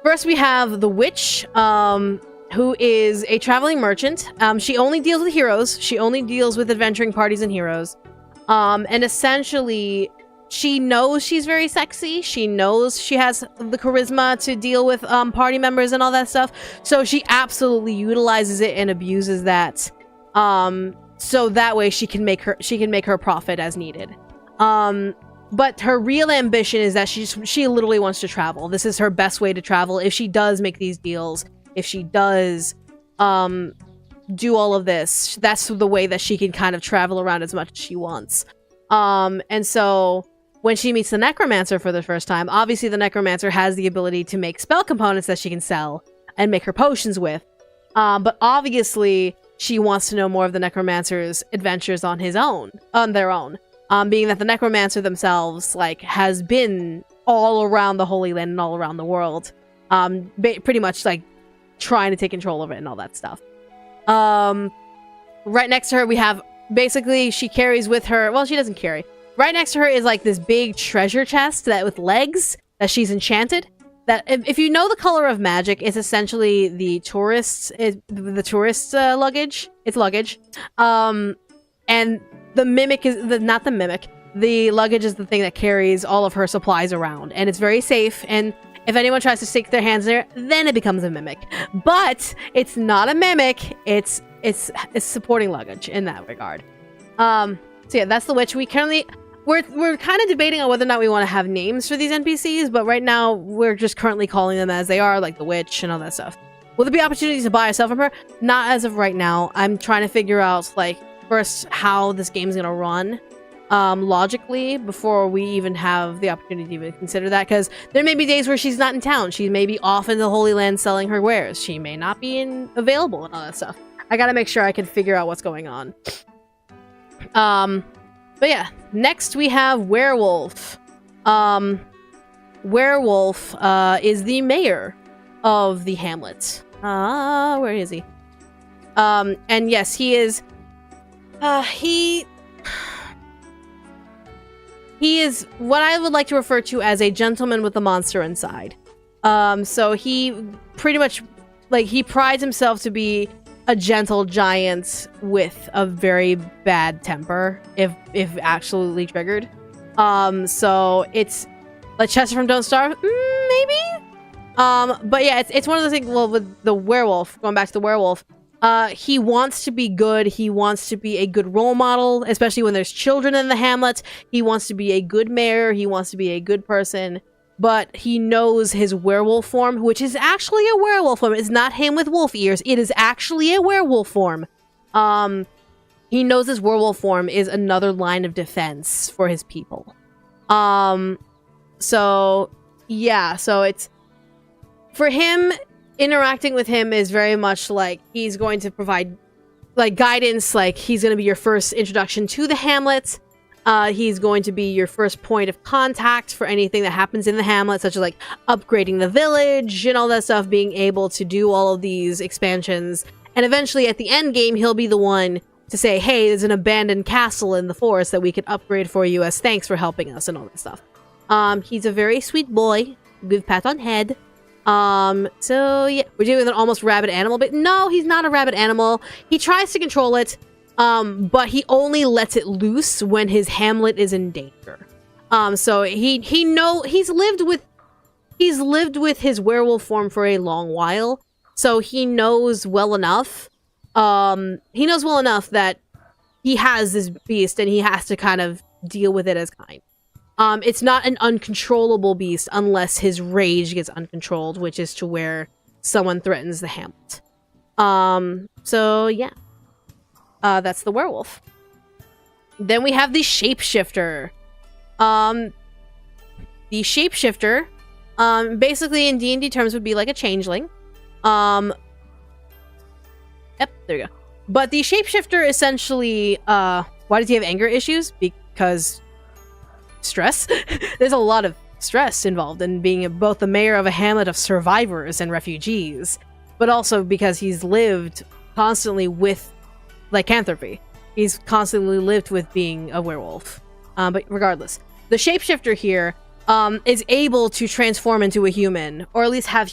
first we have the witch, who is a traveling merchant. She only deals with heroes. She only deals with adventuring parties and heroes. And essentially, she knows she's very sexy. She knows she has the charisma to deal with party members and all that stuff. So she absolutely utilizes it and abuses that. So that way she can make her profit as needed. But her real ambition is that she literally wants to travel. This is her best way to travel. If she does make these deals, if she does do all of this, that's the way that she can kind of travel around as much as she wants. And so when she meets the necromancer for the first time, obviously the necromancer has the ability to make spell components that she can sell and make her potions with. But obviously she wants to know more of the necromancer's adventures on their own. Being that the necromancer themselves, like, has been all around the Holy Land and all around the world. Pretty much, like, trying to take control of it and all that stuff. Right next to her, we have, basically, she carries with her, well, she doesn't carry. Right next to her is, like, this big treasure chest that with legs that she's enchanted. That, if you know the color of magic, it's essentially the tourist luggage. It's luggage. And the mimic is not the mimic. The luggage is the thing that carries all of her supplies around, and it's very safe. And if anyone tries to stick their hands there, then it becomes a mimic. But it's not a mimic. It's supporting luggage in that regard. So yeah, that's the witch. We're kind of debating on whether or not we want to have names for these NPCs, but right now we're just currently calling them as they are, like the witch and all that stuff. Will there be opportunities to buy or sell from her? Not as of right now. I'm trying to figure out, like, first how this game's gonna run logically before we even have the opportunity to even consider that, because there may be days where she's not in town. She may be off in the Holy Land selling her wares. She may not be available and all that stuff. I gotta make sure I can figure out what's going on. But yeah, next we have Werewolf. Werewolf is the mayor of the Hamlet. Where is he? And yes, he is he is what I would like to refer to as a gentleman with a monster inside. So he pretty much, like, he prides himself to be a gentle giant with a very bad temper, if absolutely triggered. So it's like Chester from Don't Starve, maybe? But yeah, it's one of the things, well, with the werewolf, going back to the werewolf, he wants to be good. He wants to be a good role model, especially when there's children in the Hamlet. He wants to be a good mayor. He wants to be a good person. But he knows his werewolf form, which is actually a werewolf form. It's not him with wolf ears. It is actually a werewolf form. He knows his werewolf form is another line of defense for his people. So, yeah. So it's... For him... Interacting with him is very much like he's going to provide, like, guidance. Like, he's going to be your first introduction to the Hamlet. He's going to be your first point of contact for anything that happens in the Hamlet, such as, like, upgrading the village and all that stuff, being able to do all of these expansions. And eventually, at the end game, he'll be the one to say, hey, there's an abandoned castle in the forest that we can upgrade for you as thanks for helping us and all that stuff. He's a very sweet boy. Good pat on head. So yeah, we're dealing with an almost rabid animal, but no, he's not a rabid animal. He tries to control it, but he only lets it loose when his Hamlet is in danger. So he's lived with his werewolf form for a long while, so he knows well enough. He knows well enough that he has this beast and he has to kind of deal with it as kind. It's not an uncontrollable beast unless his rage gets uncontrolled, which is to where someone threatens the Hamlet. So yeah. That's the werewolf. Then we have the shapeshifter. The shapeshifter, basically in D&D terms would be like a changeling. Yep, there you go. But the shapeshifter essentially, why does he have anger issues? Because... stress. There's a lot of stress involved in being both the mayor of a hamlet of survivors and refugees. but also because he's lived constantly with lycanthropy. He's constantly lived with being a werewolf. But regardless, the shapeshifter here is able to transform into a human, or at least have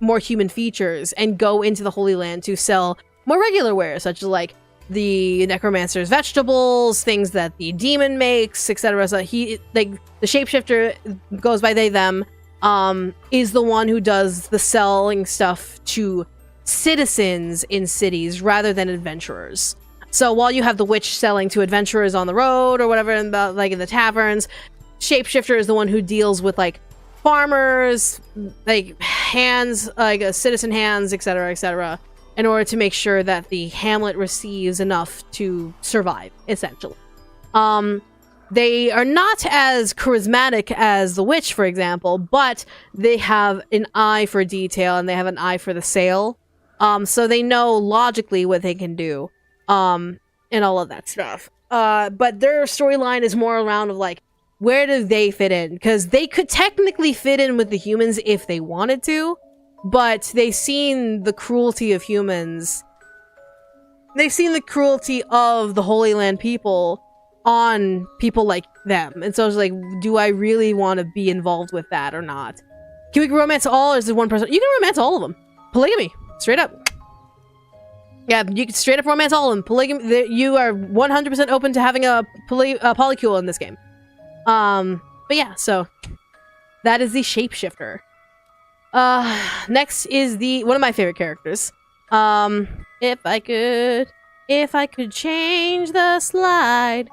more human features, and go into the Holy Land to sell more regular wares, such as like the necromancer's vegetables, things that the demon makes, etc. So he, like, the shapeshifter goes by they them, is the one who does the selling stuff to citizens in cities rather than adventurers. So while you have the witch selling to adventurers on the road or whatever, in the, like in the taverns, shapeshifter is the one who deals with like farmers, like hands, like citizen hands, etc., etc., in order to make sure that the hamlet receives enough to survive, essentially. They are not as charismatic as the witch, for example, but they have an eye for detail and they have an eye for the sale. So they know logically what they can do, and all of that stuff. But their storyline is more around of like, where do they fit in? Because they could technically fit in with the humans if they wanted to, but they've seen the cruelty of humans. They've seen the cruelty of the Holy Land people on people like them. And so it's like, do I really want to be involved with that or not? Can we romance all, or is it one person? You can romance all of them. Polygamy. Straight up. Yeah, you can straight up romance all of them. Polygamy. You are 100% open to having a polycule in this game. But yeah, so that is the shapeshifter. Next is one of my favorite characters. If I could change the slide.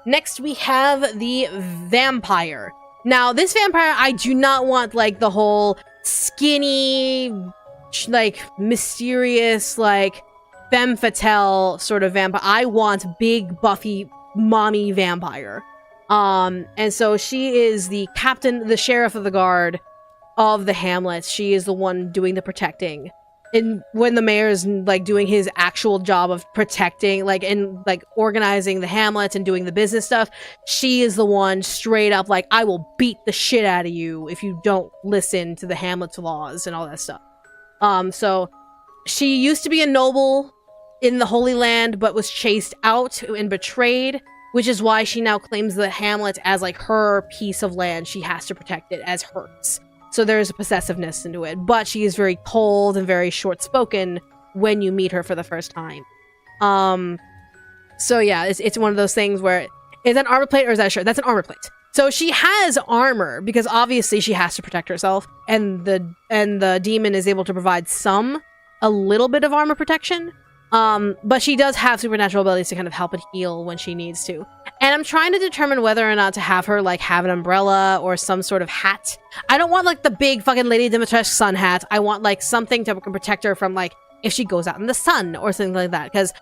Next we have the vampire. Now, this vampire, I do not want like the whole skinny, like mysterious, like femme fatale sort of vampire. I want big, buffy, mommy vampire. And so she is the captain, the sheriff of the guard of the hamlet. She is the one doing the protecting. And when the mayor is like doing his actual job of protecting, like, and like organizing the hamlet and doing the business stuff, she is the one straight up like, I will beat the shit out of you if you don't listen to the hamlet's laws and all that stuff. So she used to be a noble in the Holy Land, but was chased out and betrayed, which is why she now claims the hamlet as like her piece of land. She has to protect it as hers. So there's a possessiveness into it, but she is very cold and very short-spoken when you meet her for the first time. So yeah, it's one of those things where, is that an armor plate or is that a shirt? That's an armor plate. So she has armor because obviously she has to protect herself, and the demon is able to provide a little bit of armor protection. But she does have supernatural abilities to kind of help it heal when she needs to. And I'm trying to determine whether or not to have her, like, have an umbrella or some sort of hat. I don't want, like, the big fucking Lady Dimitrescu sun hat. I want, like, something to protect her from, like, if she goes out in the sun or something like that. Because,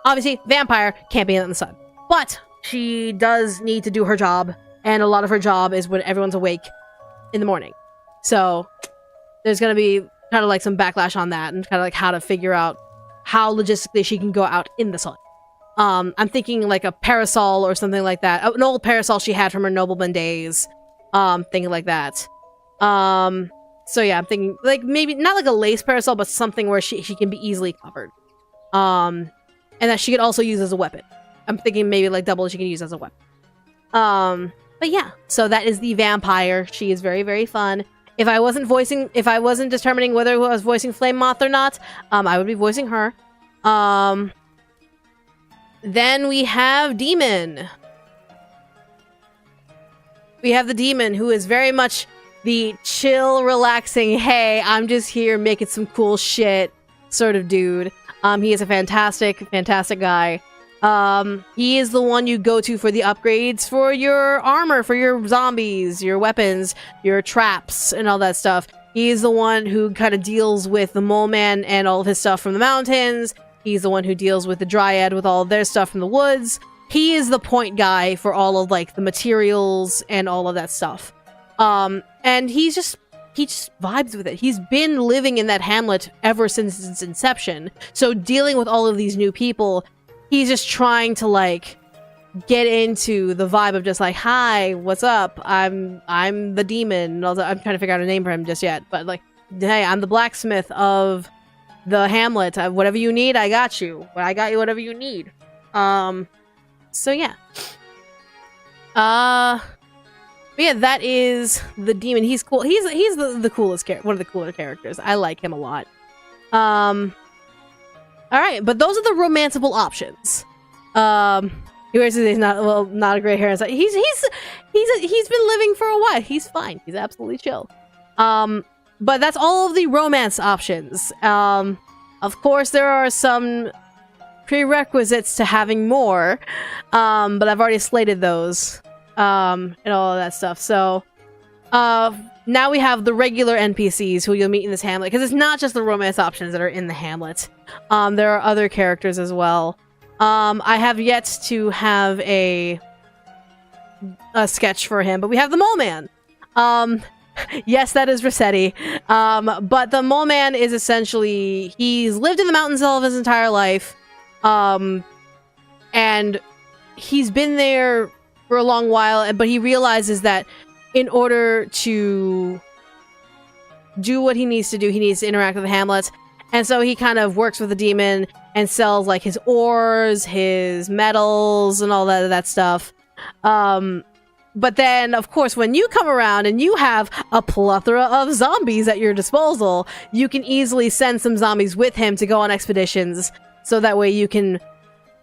obviously, vampire can't be in the sun. But she does need to do her job. And a lot of her job is when everyone's awake in the morning. So, there's gonna be kind of, like, some backlash on that. And kind of, like, how to figure out how logistically she can go out in the sun. I'm thinking like a parasol or something like that. An old parasol she had from her nobleman days. Thinking like that. So yeah, I'm thinking like maybe not like a lace parasol, but something where she can be easily covered. And that she could also use as a weapon. I'm thinking maybe like double she can use as a weapon. But yeah, so that is the vampire. She is very, very fun. If I wasn't determining whether I was voicing Flame Moth or not, I would be voicing her. Then we have Demon. We have the Demon, who is very much the chill, relaxing, hey, I'm just here making some cool shit sort of dude. He is a fantastic, fantastic guy. He is the one you go to for the upgrades for your armor, for your zombies, your weapons, your traps, and all that stuff. He is the one who kind of deals with the mole man and all of his stuff from the mountains. He's the one who deals with the Dryad with all of their stuff from the woods. He is the point guy for all of, like, the materials and all of that stuff. And he just vibes with it. He's been living in that hamlet ever since its inception. So dealing with all of these new people, he's just trying to, like, get into the vibe of just like, hi, what's up? I'm the demon. I'm trying to figure out a name for him just yet, but like, hey, I'm the blacksmith of the Hamlet. Whatever you need, I got you. I got you whatever you need. So yeah. But yeah, that is the demon. He's cool. He's the coolest one of the cooler characters. I like him a lot. All right, but those are the romanceable options. He wears his not a gray hair. He's been living for a while. He's fine. He's absolutely chill. But that's all of the romance options. Of course, there are some prerequisites to having more, but I've already slated those, and all of that stuff. So, now we have the regular NPCs who you'll meet in this Hamlet, because it's not just the romance options that are in the Hamlet. There are other characters as well. I have yet to have a sketch for him, but we have the Mole Man. Yes, that is Rossetti. But the Mole Man is essentially, he's lived in the mountains all of his entire life. And he's been there for a long while, but he realizes that in order to do what he needs to do, he needs to interact with the Hamlet. And so he kind of works with the demon and sells like his ores, his metals, and all that stuff. But then, of course, when you come around and you have a plethora of zombies at your disposal, you can easily send some zombies with him to go on expeditions, so that way you can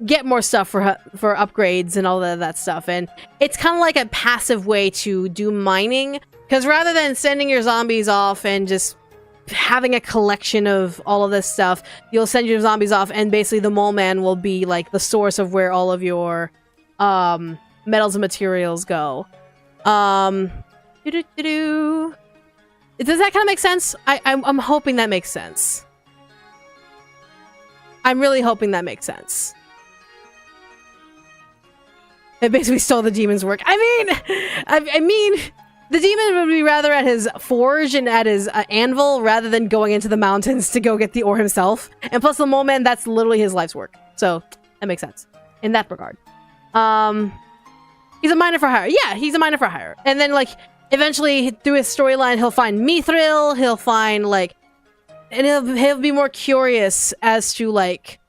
get more stuff for upgrades and all that stuff. And it's kind of like a passive way to do mining, because rather than sending your zombies off and just having a collection of all of this stuff, you'll send your zombies off, and basically the Mole Man will be like the source of where all of your metals and materials go. Does that kind of make sense? I'm hoping that makes sense. I'm really hoping that makes sense. It basically stole the demon's work. I mean, the demon would be rather at his forge and at his anvil rather than going into the mountains to go get the ore himself. And plus, the Mole Man, that's literally his life's work. So that makes sense in that regard. He's a miner for hire. Yeah, he's a miner for hire. And then, like, eventually, through his storyline, he'll find Mithril. He'll find, like... And he'll be more curious as to, like...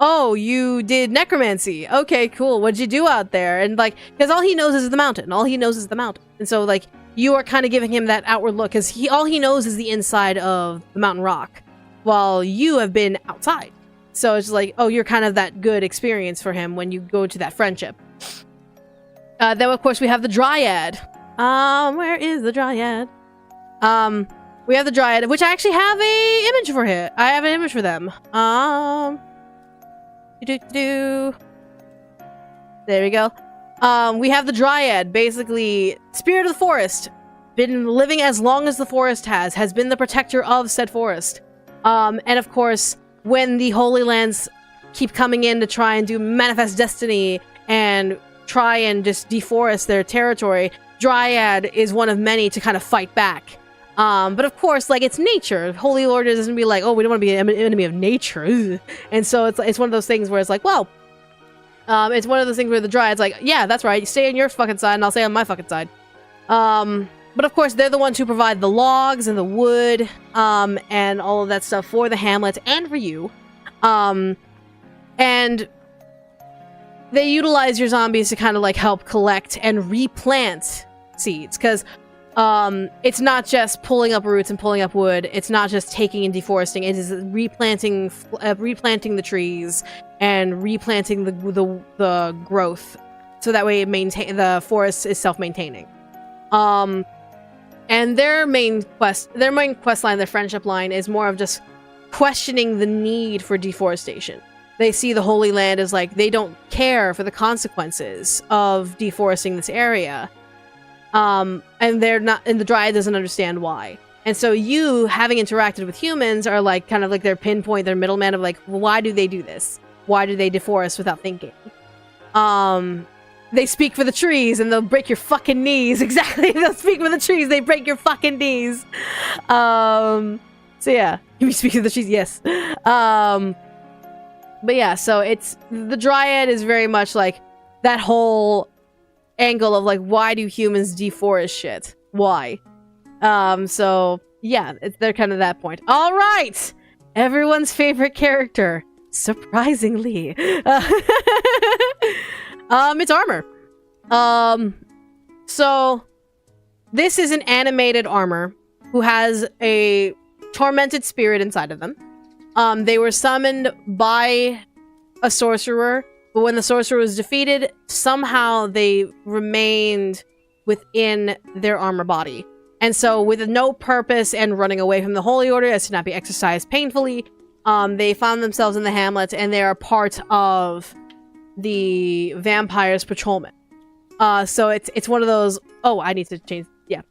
Oh, you did necromancy. Okay, cool. What'd you do out there? And, like... Because all he knows is the mountain. All he knows is the mountain. And so, like, you are kind of giving him that outward look. Because all he knows is the inside of the mountain rock. While you have been outside. So it's like, oh, you're kind of that good experience for him when you go to that friendship. Then, of course, we have the Dryad. Where is the Dryad? We have the Dryad, which I actually have a image for here. I have an image for them. There we go. We have the Dryad, basically, spirit of the forest. Been living as long as the forest has been the protector of said forest. And of course, when the Holy Lands keep coming in to try and do manifest destiny and try and just deforest their territory, Dryad is one of many to kind of fight back. But of course, like, it's nature. Holy Lord doesn't be like, oh, we don't want to be an enemy of nature. Ugh. And so it's one of those things where it's like, well, it's one of those things where the Dryad's like, yeah, that's right. You stay on your fucking side and I'll stay on my fucking side. But of course, they're the ones who provide the logs and the wood, and all of that stuff for the Hamlet and for you. And they utilize your zombies to kind of like help collect and replant seeds, because it's not just pulling up roots and pulling up wood. It's not just taking and deforesting. It is replanting the trees and replanting the growth, so that way the forest is self-maintaining. And their main quest line, their friendship line, is more of just questioning the need for deforestation. They see the Holy Land as like, they don't care for the consequences of deforesting this area. And the Dryad doesn't understand why. And so you, having interacted with humans, are like kind of like their pinpoint, their middleman of like, why do they do this? Why do they deforest without thinking? They speak for the trees and they'll break your fucking knees. Exactly. They'll speak for the trees. They break your fucking knees. So yeah, you speak for the trees. Yes. But yeah, so the Dryad is very much like, that whole angle of like, why do humans deforest shit? Why? So yeah, they're kind of that point. All right, everyone's favorite character, surprisingly, it's Armor. So this is an animated Armor who has a tormented spirit inside of them. They were summoned by a sorcerer, but when the sorcerer was defeated, somehow they remained within their armor body. And so with no purpose and running away from the Holy Order as to not be exercised painfully, they found themselves in the Hamlet, and they are part of the vampires' patrolmen. So it's one of those... Oh, I need to change... Yeah.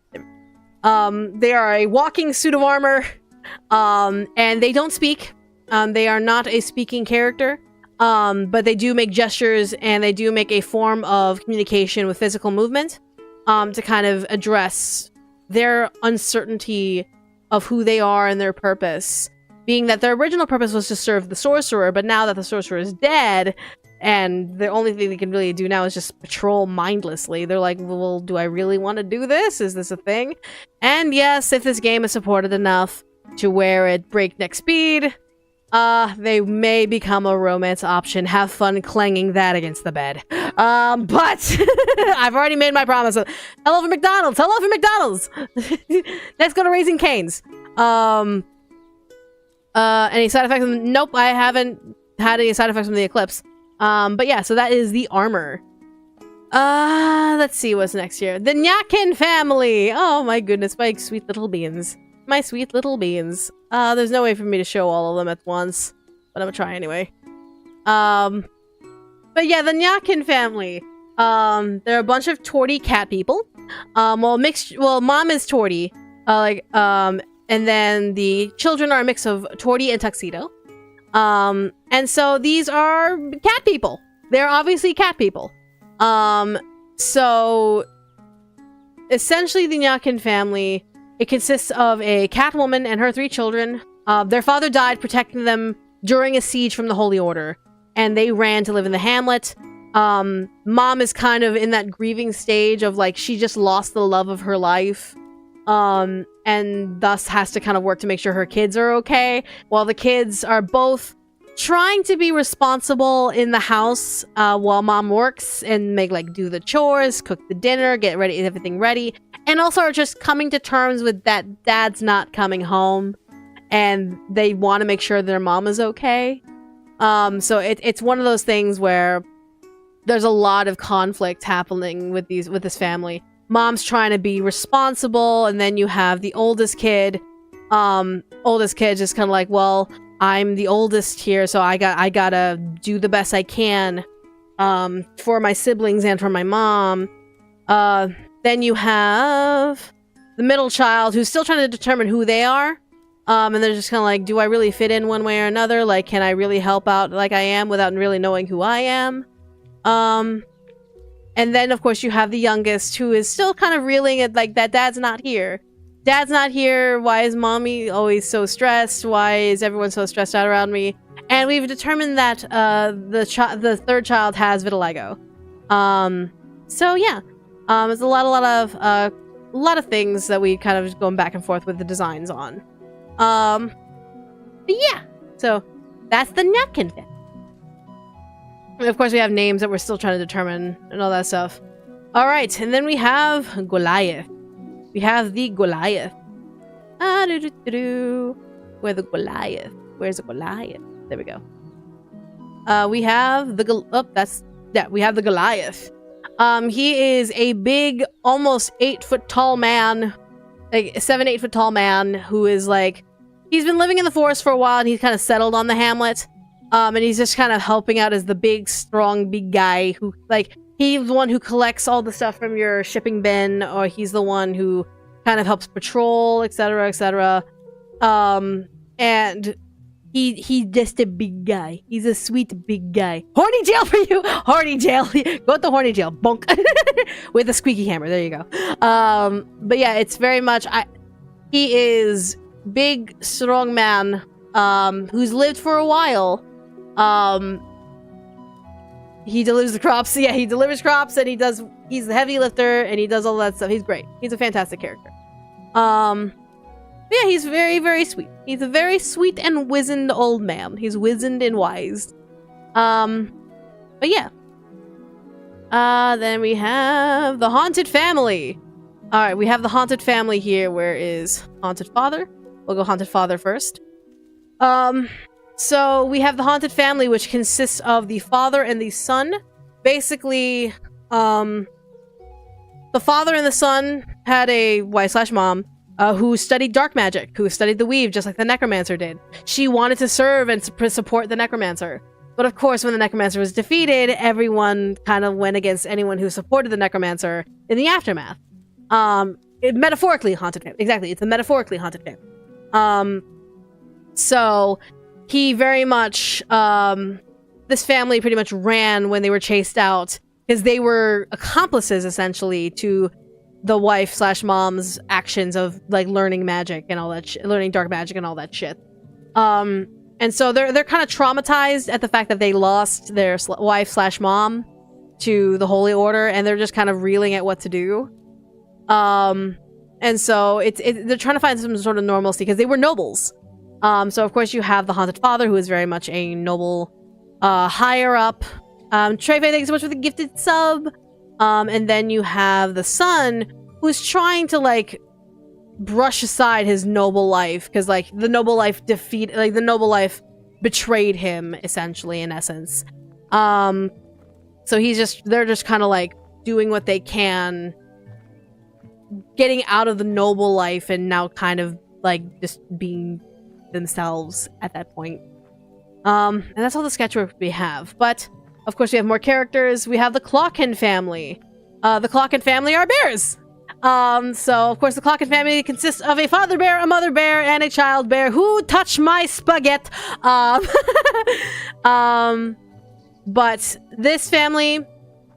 They are a walking suit of armor, and they don't speak. They are not a speaking character, but they do make gestures, and they do make a form of communication with physical movement to kind of address their uncertainty of who they are and their purpose. Being that their original purpose was to serve the sorcerer, but now that the sorcerer is dead, and the only thing they can really do now is just patrol mindlessly, they're like, well, do I really want to do this? Is this a thing? And yes, if this game is supported enough to where it breakneck speed, they may become a romance option. Have fun clanging that against the bed. But I've already made my promise. Hello for McDonald's! Hello for McDonald's! Let's go to Raising Cane's. Any side effects? Nope, I haven't had any side effects from the Eclipse. But yeah, so that is the Armor. Let's see what's next here. The Nyakin family! Oh my goodness, my sweet little beans. My sweet little beans. There's no way for me to show all of them at once, but I'm gonna try anyway. But yeah, the Nyakin family. They're a bunch of torty cat people. Well, mom is torty. And then the children are a mix of torty and tuxedo. And so these are cat people. They're obviously cat people. So essentially the Nyakin family, it consists of a cat woman and her 3 children. Their father died protecting them during a siege from the Holy Order, and they ran to live in the Hamlet. Mom is kind of in that grieving stage of like, she just lost the love of her life. And thus has to kind of work to make sure her kids are okay, while the kids are both trying to be responsible in the house while mom works and do the chores, cook the dinner, get ready, everything ready, and also are just coming to terms with that dad's not coming home, and they want to make sure their mom is okay. So it's one of those things where there's a lot of conflict happening with this family. Mom's trying to be responsible, and then you have the oldest kid. Oldest kid just kind of like, well, I'm the oldest here, so I gotta do the best I can for my siblings and for my mom. Then you have the middle child who's still trying to determine who they are. And they're just kind of like, do I really fit in one way or another? Like, can I really help out like I am without really knowing who I am? And then, of course, you have the youngest, who is still kind of reeling at, like, that dad's not here. Dad's not here. Why is mommy always so stressed? Why is everyone so stressed out around me? And we've determined that the third child has vitiligo. So yeah, there's a lot of things that we kind of just going back and forth with the designs on. But yeah, so that's the Nyakin family. And of course, we have names that we're still trying to determine and all that stuff. All right, and then we have Goliath. We have the Goliath. Where's the Goliath? Where's the Goliath? There we go. We have the we have the Goliath. He is a big, almost 8-foot tall man, like 7-8 foot tall man who is like, he's been living in the forest for a while and he's kind of settled on the Hamlet. And he's just kind of helping out as the big, strong, big guy who, like, he's the one who collects all the stuff from your shipping bin, or he's the one who kind of helps patrol, etc., etc. And he's just a big guy. He's a sweet big guy. Horny jail for you! Horny jail! Go to horny jail. Bonk! With a squeaky hammer. There you go. But yeah, it's very much... he is big, strong man who's lived for a while. he delivers the crops. Yeah, he delivers crops, and he's the heavy lifter, and he does all that stuff. He's great. He's a fantastic character. Yeah, he's very, very sweet. He's a very sweet and wizened old man. He's wizened and wise. But yeah. Then we have the haunted family. Alright, we have the haunted family here. Where is haunted father? We'll go haunted father first. So we have the haunted family, which consists of the father and the son. Basically, the father and the son had a wife/mom who studied dark magic, who studied the weave, just like the necromancer did. She wanted to serve and support the necromancer. But of course, when the necromancer was defeated, everyone kind of went against anyone who supported the necromancer in the aftermath. Metaphorically haunted family. Exactly, it's a metaphorically haunted family. So he very much, this family pretty much ran when they were chased out, because they were accomplices, essentially, to the wife/mom's actions of, like, learning magic and all that learning dark magic and all that shit. And so they're kind of traumatized at the fact that they lost their wife/mom to the Holy Order, and they're just kind of reeling at what to do. And so they're trying to find some sort of normalcy, because they were nobles. So of course you have the haunted father, who is very much a noble, higher up. Trey, thanks so much for the gifted sub. And then you have the son, who's trying to, like, brush aside his noble life, because, like, the noble life betrayed him, essentially, in essence. So they're just kind of, like, doing what they can, getting out of the noble life, and now kind of, like, just being themselves at that point. And that's all the sketchwork we have. But of course, we have more characters. We have the Clocken family. The Clocken family are bears. So of course, the Clocken family consists of a father bear, a mother bear, and a child bear. Who touched my spaghetti? But this family,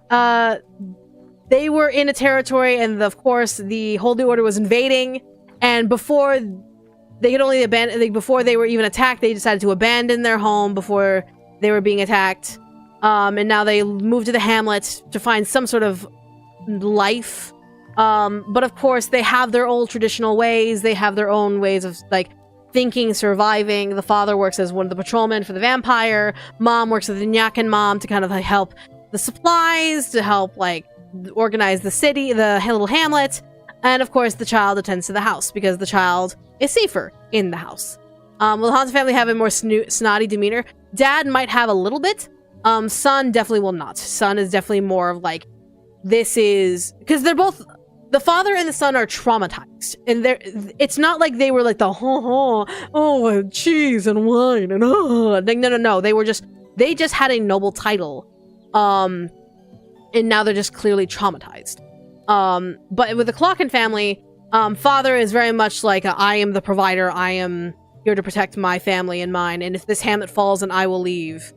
they were in a territory, and of course, the Holy Order was invading. And before they could only abandon, before they were even attacked, they decided to abandon their home before they were being attacked. And now they moved to the Hamlet to find some sort of life. But of course, they have their old traditional ways. They have their own ways of, like, thinking, surviving. The father works as one of the patrolmen for the vampire. Mom works with the Nyakin mom to kind of, like, help the supplies, to help, like, organize the city, the little hamlet. And of course, the child attends to the house, because the child is safer in the house. Will the haunted family have a more snotty demeanor? Dad might have a little bit. Son definitely will not. Son is definitely more of, like, this is... Because they're both... The father and the son are traumatized. And it's not like they were like the cheese and wine and like, no. They just had a noble title. And now they're just clearly traumatized. But with the Clocken family, father is very much like I am the provider. I am here to protect my family and mine. And if this hamlet falls, then I will leave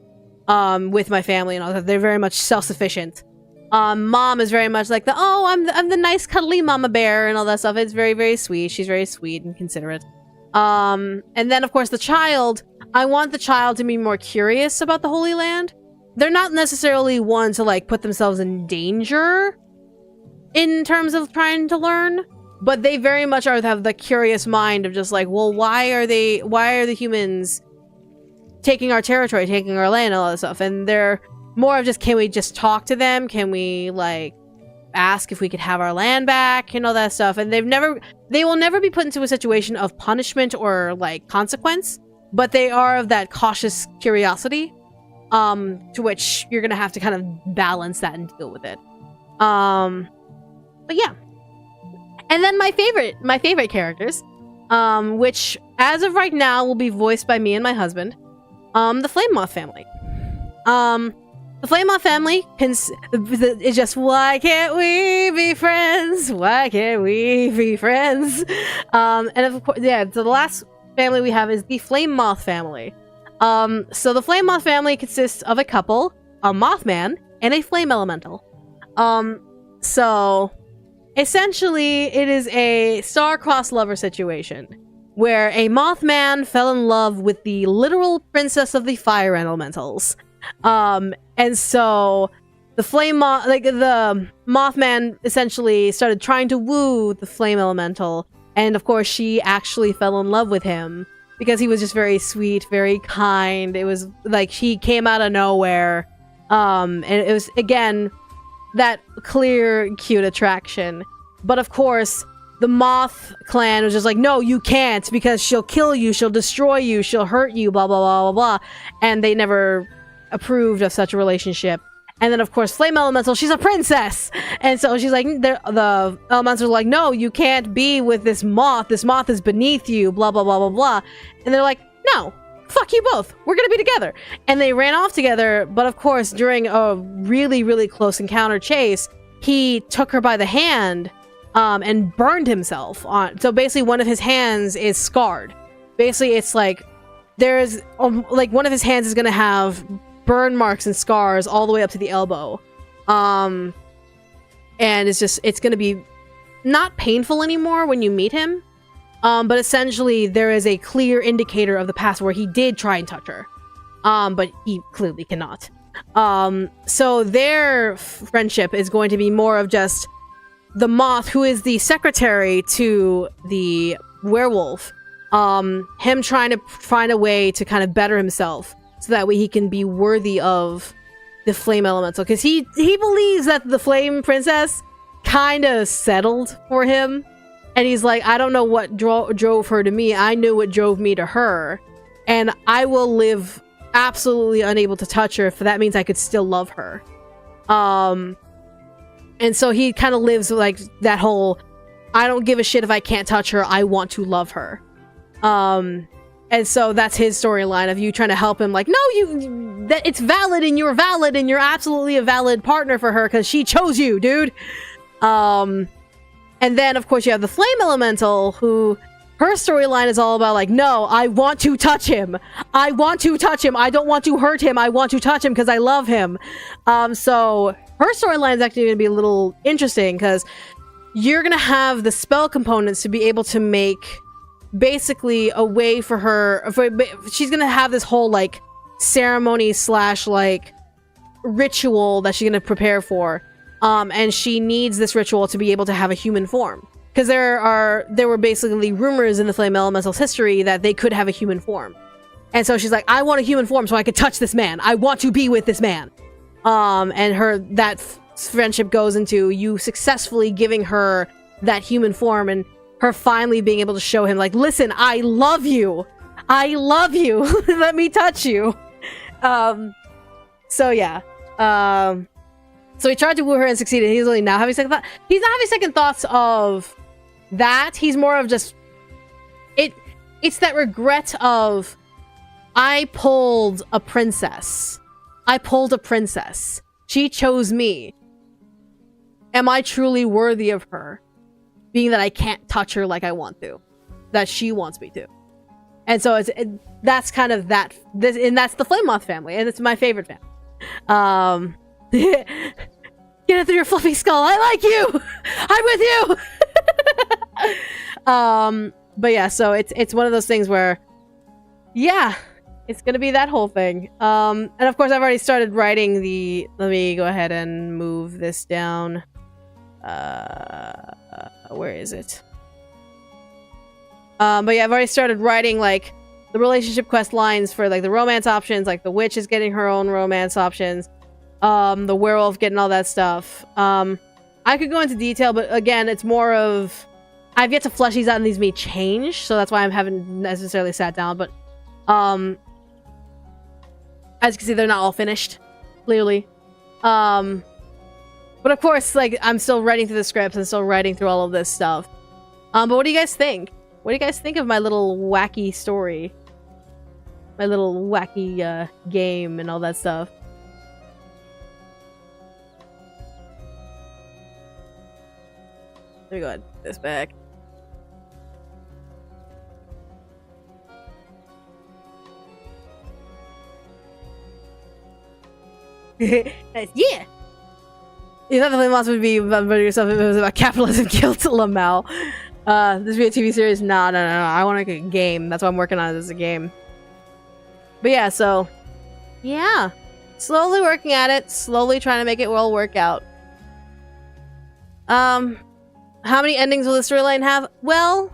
with my family and all that. They're very much self-sufficient. Mom is very much like I'm the nice cuddly mama bear and all that stuff. It's very, very sweet. She's very sweet and considerate. And then of course the child, I want the child to be more curious about the Holy Land. They're not necessarily one to, like, put themselves in danger in terms of trying to learn, but they very much have the curious mind of just like, well, why are the humans taking our territory, taking our land, and all that stuff? And they're more of just, can we just talk to them? Can we, like, ask if we could have our land back and all that stuff? And they will never be put into a situation of punishment or, like, consequence, but they are of that cautious curiosity, to which you're gonna have to kind of balance that and deal with it. But yeah. And then my favorite characters, which as of right now will be voiced by me and my husband, the Flame Moth family. The Flame Moth family is just, why can't we be friends? Why can't we be friends? And of course, yeah, so the last family we have is the Flame Moth family. So the Flame Moth family consists of a couple, a Mothman, and a Flame Elemental. So essentially, it is a star-crossed lover situation, where a Mothman fell in love with the literal princess of the Fire Elementals. And so the the Mothman essentially started trying to woo the flame elemental, and of course she actually fell in love with him because he was just very sweet, very kind. It was like he came out of nowhere. And it was, again, that clear, cute attraction. But of course, the Moth clan was just like, no, you can't, because she'll kill you, she'll destroy you, she'll hurt you, blah, blah, blah, blah, blah. And they never approved of such a relationship. And then, of course, Flame Elemental, she's a princess! And so she's like, the Elementals are like, no, you can't be with this Moth. This Moth is beneath you, blah, blah, blah, blah, blah. And they're like, no, fuck you both. We're gonna be together. And they ran off together, but of course, during a really, really close encounter chase, he took her by the hand and burned himself on. So basically, one of his hands is scarred. Basically, it's like, there's, like, one of his hands is gonna have burn marks and scars all the way up to the elbow. And it's gonna be not painful anymore when you meet him. But essentially there is a clear indicator of the past where he did try and touch her. But he clearly cannot. So their friendship is going to be more of just the Moth, who is the secretary to the werewolf, him trying to find a way to kind of better himself, so that way he can be worthy of the flame elemental. Because he believes that the flame princess kind of settled for him. And he's like, I don't know what drove her to me. I knew what drove me to her. And I will live absolutely unable to touch her if that means I could still love her. And so he kind of lives like that whole, I don't give a shit if I can't touch her. I want to love her. And so that's his storyline of you trying to help him, like, no, that it's valid and you're absolutely a valid partner for her because she chose you, dude. And then, of course, you have the Flame Elemental, who her storyline is all about, like, no, I want to touch him. I want to touch him. I don't want to hurt him. I want to touch him because I love him. So her storyline is actually going to be a little interesting because you're going to have the spell components to be able to make basically a way for her. She's going to have this whole, like, ceremony / like, ritual that she's going to prepare for. And she needs this ritual to be able to have a human form. Because there were basically rumors in the Flame Elemental's history that they could have a human form. And so she's like, I want a human form so I could touch this man. I want to be with this man. And that friendship goes into you successfully giving her that human form and her finally being able to show him, like, listen, I love you. I love you. Let me touch you. So yeah. So he tried to woo her and succeeded. He's only now having second thoughts. He's not having second thoughts of that. He's more of just... It's that regret of, I pulled a princess. I pulled a princess. She chose me. Am I truly worthy of her? Being that I can't touch her like I want to. That she wants me to. And so that's kind of that. And that's the Flame Moth family. And it's my favorite family. Get it through your fluffy skull. I like you. I'm with you. But yeah, so it's one of those things where, yeah, it's gonna be that whole thing. And of course, I've already started writing the. Let me go ahead and move this down. Where is it? But yeah, I've already started writing like the relationship quest lines for like the romance options. Like the witch is getting her own romance options. The werewolf getting all that stuff. I could go into detail, but again, it's more of I've yet to flesh these out and these may change, so that's why I haven't necessarily sat down, but as you can see, they're not all finished, clearly. But of course, like, I'm still writing through the scripts and still writing through all of this stuff. But what do you guys think? What do you guys think of my little wacky story? My little wacky game and all that stuff? Let me go ahead and put this back. Nice. Yeah! You thought the Flame Moth would be about yourself if it was about capitalism, guilt, Lamau. This would be a TV series? No. I want to make a game. That's why I'm working on it as a game. But yeah, so... Yeah. Slowly working at it. Slowly trying to make it all work out. How many endings will the storyline have? Well,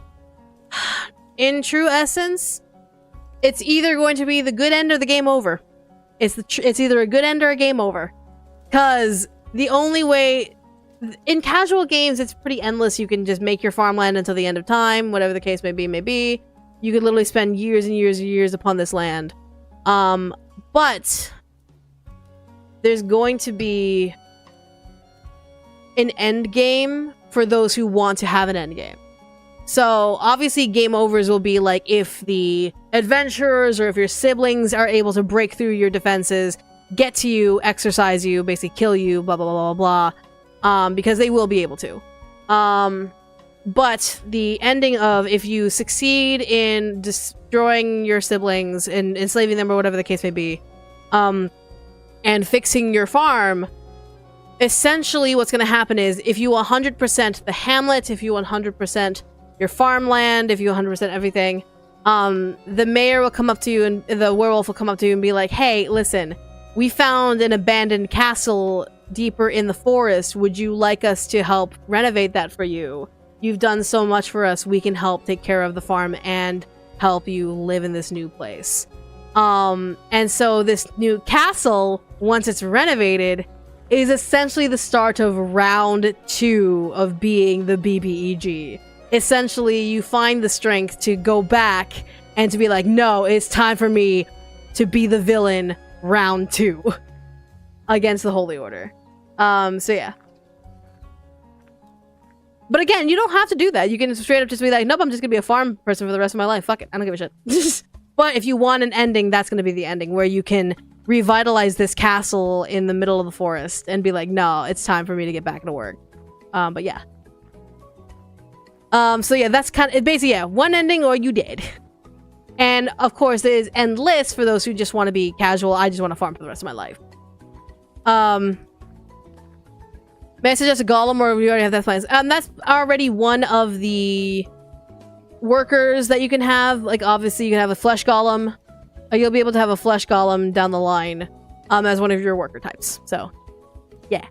in true essence, it's either going to be the good end or the game over. It's either a good end or a game over. Because the only way... In casual games, it's pretty endless. You can just make your farmland until the end of time. Whatever the case may be. You could literally spend years and years and years upon this land. But... there's going to be... an end game for those who want to have an end game. So, obviously, game overs will be like if the adventurers or if your siblings are able to break through your defenses, get to you, exercise you, basically kill you, blah, blah, blah, blah, blah, because they will be able to. But the ending of if you succeed in destroying your siblings and enslaving them or whatever the case may be, and fixing your farm, essentially what's going to happen is if you 100% the hamlet, if you 100% your farmland, if you 100% everything, the mayor will come up to you and the werewolf will come up to you and be like, hey, listen, we found an abandoned castle deeper in the forest. Would you like us to help renovate that for you? You've done so much for us. We can help take care of the farm and help you live in this new place. And so this new castle, once it's renovated, is essentially the start of round 2 of being the BBEG. Essentially, you find the strength to go back and to be like, no, it's time for me to be the villain round 2 against the Holy Order. So yeah. But again, you don't have to do that. You can straight up just be like, nope, I'm just gonna be a farm person for the rest of my life. Fuck it, I don't give a shit. But if you want an ending, that's gonna be the ending, where you can revitalize this castle in the middle of the forest and be like, no, it's time for me to get back to work. But yeah. So yeah, that's kind of, basically, yeah, one ending or you did. And of course, there's endless for those who just want to be casual. I just want to farm for the rest of my life. May I suggest a golem, or we already have that plans? That's already one of the workers that you can have. Like, obviously, you can have a flesh golem. You'll be able to have a flesh golem down the line, as one of your worker types. So, yeah.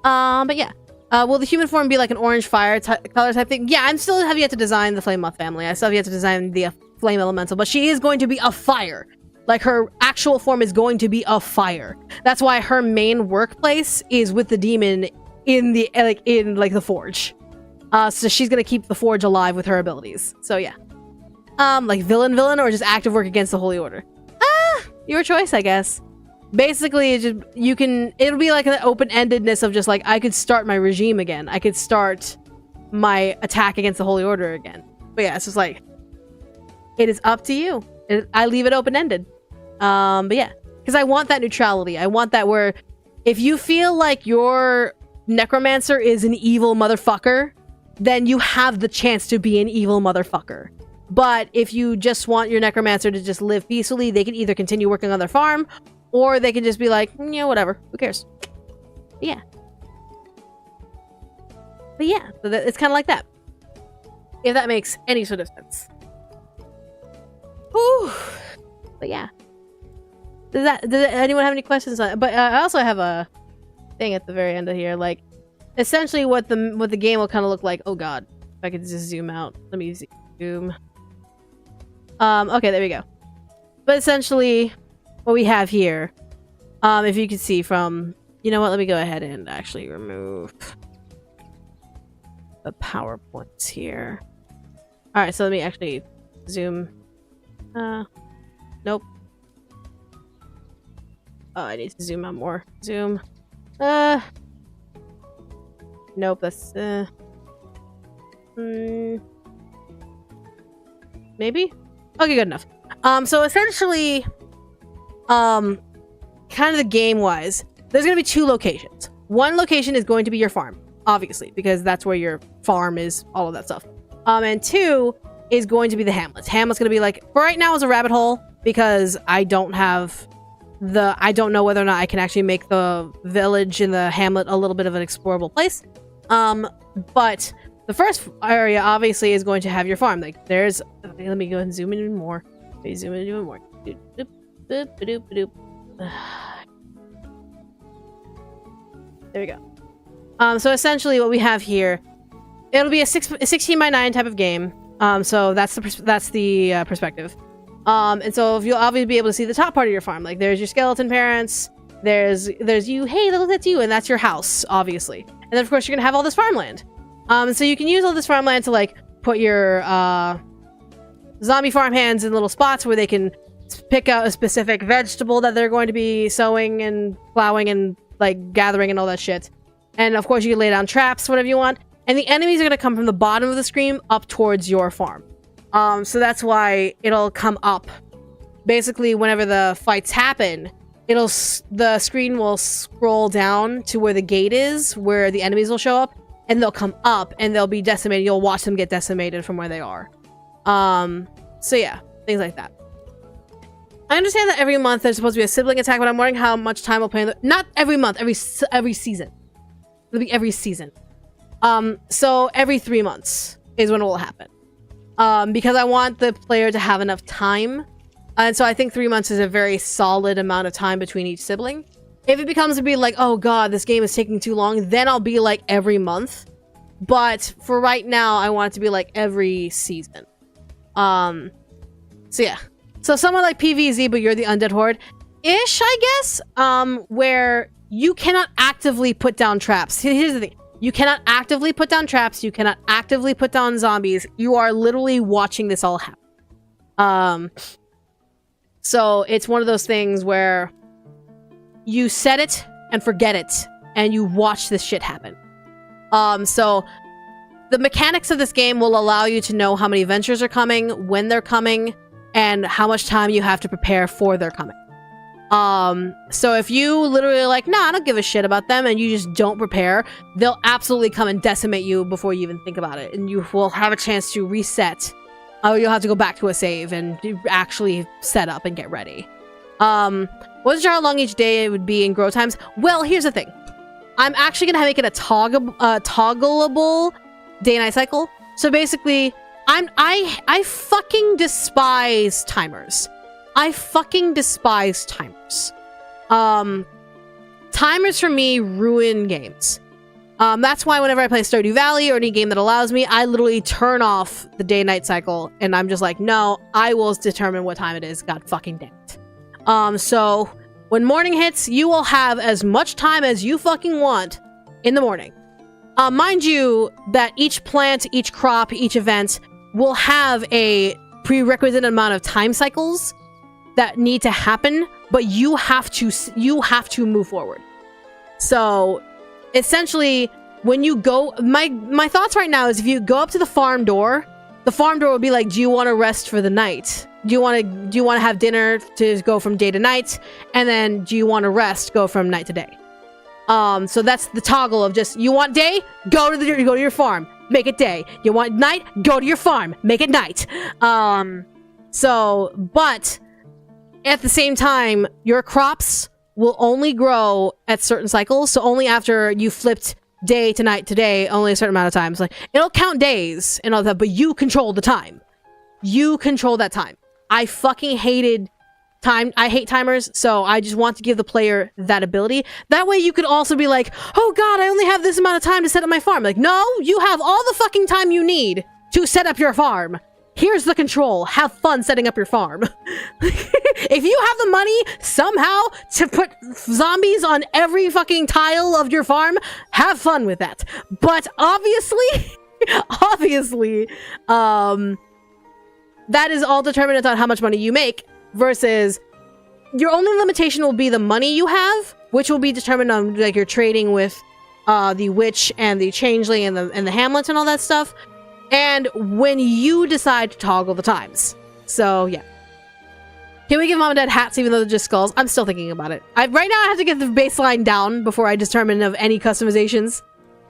But yeah. Will the human form be like an orange fire color type thing? Yeah, I still have yet to design the Flame Moth family. I still have yet to design the Flame Elemental, but she is going to be a fire. Like, her actual form is going to be a fire. That's why her main workplace is with the demon in the, the forge. So she's gonna keep the forge alive with her abilities. So yeah. Like villain, or just active work against the Holy Order? Your choice, I guess. Basically, it'll be like an open-endedness of just like, I could start my regime again. I could start my attack against the Holy Order again. But yeah, it's just like, it is up to you. I leave it open-ended. But yeah, because I want that neutrality. I want that where if you feel like your necromancer is an evil motherfucker, then you have the chance to be an evil motherfucker. But if you just want your necromancer to just live peacefully, they can either continue working on their farm, or they can just be like, yeah, whatever, who cares? Yeah. But yeah, so it's kind of like that. If that makes any sort of sense. Whew. But yeah. Does anyone have any questions on it? But I also have a thing at the very end of here, like essentially what the game will kind of look like. Oh god, if I could just zoom out. Let me zoom. Okay, there we go. But essentially what we have here, if you can see from, you know what, let me go ahead and actually remove the PowerPoints here. Alright, so let me actually zoom. Nope. Oh, I need to zoom out more. Zoom. Nope, that's, maybe? Okay, good enough. So essentially, kind of the game-wise, there's gonna be 2 locations. One location is going to be your farm, obviously, because that's where your farm is, all of that stuff. And 2 is going to be the Hamlet. Hamlet's gonna be like, for right now, is a rabbit hole, because I don't know whether or not I can actually make the village in the Hamlet a little bit of an explorable place. But the first area obviously is going to have your farm. Like let me go ahead and zoom in even more. Let me zoom in even more. There we go. So essentially what we have here, it'll be a 16x9 type of game. So that's the perspective. And so if you'll obviously be able to see the top part of your farm, like there's your skeleton parents, there's you, hey, look, that's you, and that's your house, obviously. And then of course you're gonna have all this farmland. So you can use all this farmland to like put your zombie farm hands in little spots where they can pick out a specific vegetable that they're going to be sowing and plowing and like gathering and all that shit. And of course you can lay down traps, whatever you want. And the enemies are going to come from the bottom of the screen up towards your farm. So that's why it'll come up. Basically, whenever the fights happen, the screen will scroll down to where the gate is, where the enemies will show up, and they'll come up and they'll be decimated. You'll watch them get decimated from where they are. So yeah, things like that. I understand that every month there's supposed to be a sibling attack, but I'm wondering how much time we'll play. Not every month, every season. It'll be every season. So every 3 months is when it will happen. Because I want the player to have enough time. And so I think 3 months is a very solid amount of time between each sibling. If it becomes to be like, oh god, this game is taking too long, then I'll be like every month. But for right now, I want it to be like every season. So yeah. So someone like PvZ, but you're the undead horde ish, I guess. Where you cannot actively put down traps. Here's the thing. You cannot actively put down traps. You cannot actively put down zombies. You are literally watching this all happen. So it's one of those things where you set it and forget it, and you watch this shit happen. So the mechanics of this game will allow you to know how many adventures are coming, when they're coming, and how much time you have to prepare for their coming. So if you literally are like, nah, I don't give a shit about them, and you just don't prepare, they'll absolutely come and decimate you before you even think about it, and you will have a chance to reset. You'll have to go back to a save and actually set up and get ready. Wasn't sure how long each day it would be in grow times. Well, here's the thing. I'm actually gonna make it a toggleable day-night cycle. So basically, I fucking despise timers. I fucking despise timers. Timers for me ruin games. That's why whenever I play Stardew Valley or any game that allows me, I literally turn off the day-night cycle, and I'm just like, no, I will determine what time it is. God fucking damn it. So when morning hits, you will have as much time as you fucking want in the morning. Mind you that each plant, each crop, each event will have a prerequisite amount of time cycles that need to happen, but you have to move forward. So essentially, when you go, my thoughts right now is if you go up to the farm door will be like, do you want to rest for the night? Do you want to have dinner to go from day to night? And then do you want to rest, go from night to day? So that's the toggle of just, you want day? Go to your farm, make it day. You want night? Go to your farm, make it night. But at the same time, your crops will only grow at certain cycles. So only after you flipped day to night to day, only a certain amount of times. Like, it'll count days and all that, but you control the time. You control that time. I fucking hated time. I hate timers, so I just want to give the player that ability. That way you could also be like, oh god, I only have this amount of time to set up my farm. Like, no, you have all the fucking time you need to set up your farm. Here's the control. Have fun setting up your farm. If you have the money somehow to put zombies on every fucking tile of your farm, have fun with that. But obviously, that is all determinant on how much money you make, versus your only limitation will be the money you have, which will be determined on like your trading with the witch and the changeling and the hamlets and all that stuff. And when you decide to toggle the times. So, yeah. Can we give Mom and Dad hats even though they're just skulls? I'm still thinking about it. Right now, I have to get the baseline down before I determine of any customizations.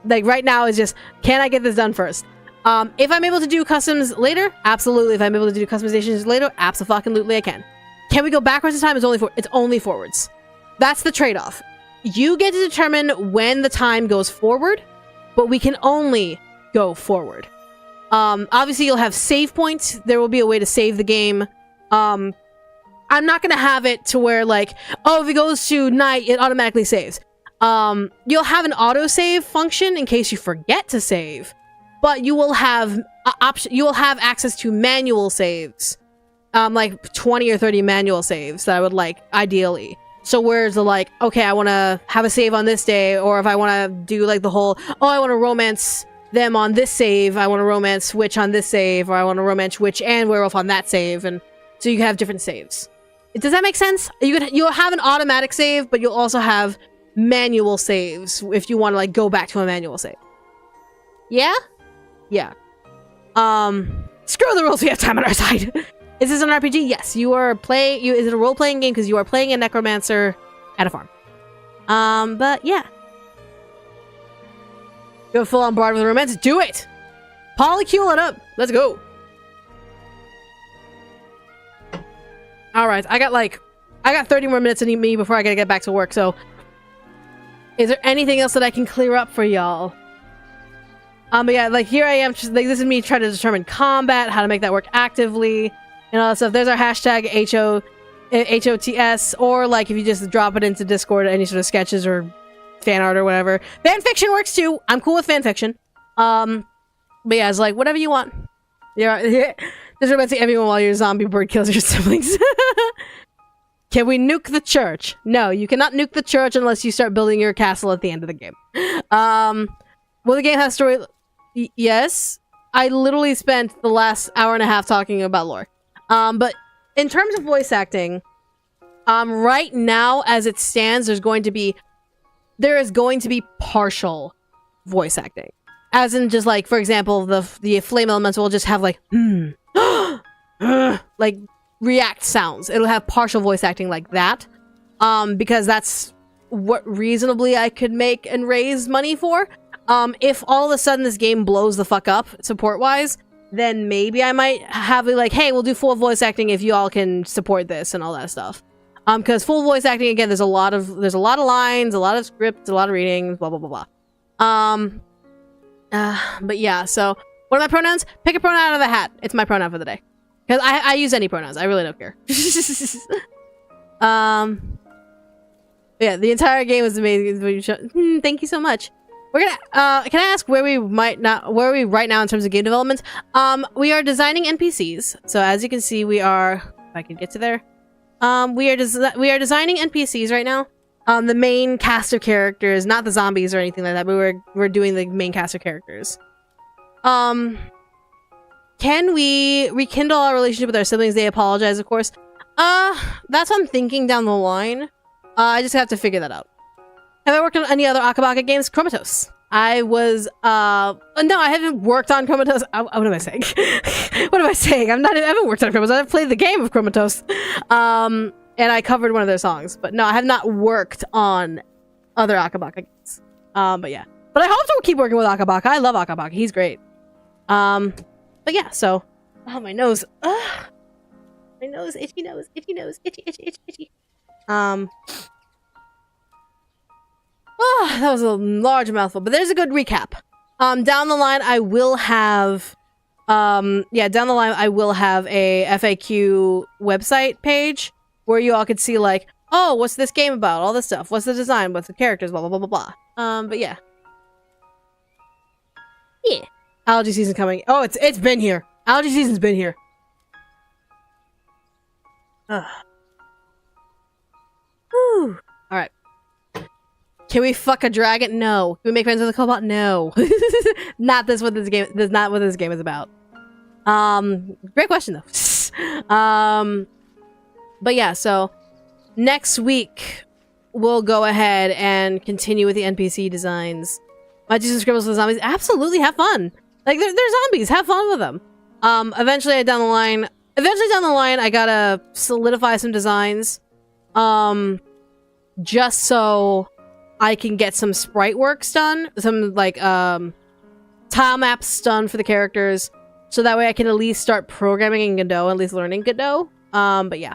Like, right now is just, can I get this done first? If I'm able to do customs later, absolutely. If I'm able to do customizations later, absolutely I can. Can we go backwards in time? It's only forwards. That's the trade-off. You get to determine when the time goes forward, but we can only go forward. Obviously you'll have save points. There will be a way to save the game. I'm not gonna have it to where like, oh, if it goes to night, it automatically saves. You'll have an autosave function in case you forget to save, but you will have you will have access to manual saves, like 20 or 30 manual saves that I would like ideally. So where's the like, okay, I want to have a save on this day, or if I want to do like the whole, oh, I want to romance them on this save, I want to romance witch on this save, or I want to romance witch and werewolf on that save, and so you can have different saves. Does that make sense? You'll have an automatic save, but you'll also have manual saves if you want to like go back to a manual save. Yeah? Yeah. Screw the rules, we have time on our side. Is this an RPG? Yes. You are is it a role-playing game? Because you are playing a necromancer at a farm. But yeah. Go full on board with romance. Do it! Polycule it up! Let's go! Alright, I got 30 more minutes in me before I gotta get back to work, so is there anything else that I can clear up for y'all? But yeah, like here I am, just, like this is me trying to determine combat, how to make that work actively, and all that stuff. There's our hashtag HOTS, or like if you just drop it into Discord, any sort of sketches or fan art or whatever. Fan fiction works too. I'm cool with fan fiction. But yeah, it's like whatever you want. Yeah, just romancing everyone while your zombie bird kills your siblings. Can we nuke the church? No, you cannot nuke the church unless you start building your castle at the end of the game. Will the game have story? Yes. I literally spent the last hour and a half talking about lore. But in terms of voice acting, right now as it stands, there is going to be partial voice acting. As in just like, for example, the flame elemental will just have like, like react sounds. It'll have partial voice acting like that. Because that's what reasonably I could make and raise money for. If all of a sudden this game blows the fuck up support-wise, then maybe I might have it like, hey, we'll do full voice acting if you all can support this and all that stuff. Because full voice acting, again, there's a lot of lines, a lot of scripts, a lot of readings, blah, blah, blah, blah. But yeah, so what are my pronouns? Pick a pronoun out of the hat. It's my pronoun for the day. Because I use any pronouns. I really don't care. Yeah, the entire game was amazing. Thank you so much. We're gonna, can I ask where we right now in terms of game development? We are designing NPCs. So as you can see, we are, if I can get to there. We are designing NPCs right now. The main cast of characters, not the zombies or anything like that, but we're doing the main cast of characters. Can we rekindle our relationship with our siblings? They apologize, of course. That's what I'm thinking down the line. I just have to figure that out. Have I worked on any other Akabaka games? Comatose. I was, no, I haven't worked on Comatose. What am I saying? What am I saying? I haven't worked on Comatose. I've played the game of Comatose. And I covered one of their songs. But no, I have not worked on other Akabaka games. But yeah. But I hope to keep working with Akabaka. I love Akabaka. He's great. But yeah, so. Oh, my nose. Ugh. My nose, itchy nose, itchy nose, itchy, itchy, itchy, itchy. Oh, that was a large mouthful, but there's a good recap. Down the line, I will have, down the line, I will have a FAQ website page where you all could see, like, oh, what's this game about? All this stuff. What's the design? What's the characters? Blah, blah, blah, blah, blah. But yeah. Yeah. Allergy season's coming. Oh, it's been here. Allergy season's been here. Ugh. Whew. Alright. Can we fuck a dragon? No. Can we make friends with a cobalt? No. Not what this game. That's not what this game is about. Great question though. But yeah, so next week we'll go ahead and continue with the NPC designs. My Jesus scribbles with zombies. Absolutely, have fun. Like they're zombies. Have fun with them. Eventually down the line, I gotta solidify some designs. Just so I can get some sprite works done, some like tile maps done for the characters, so that way I can at least start programming in Godot, at least learning Godot. But yeah.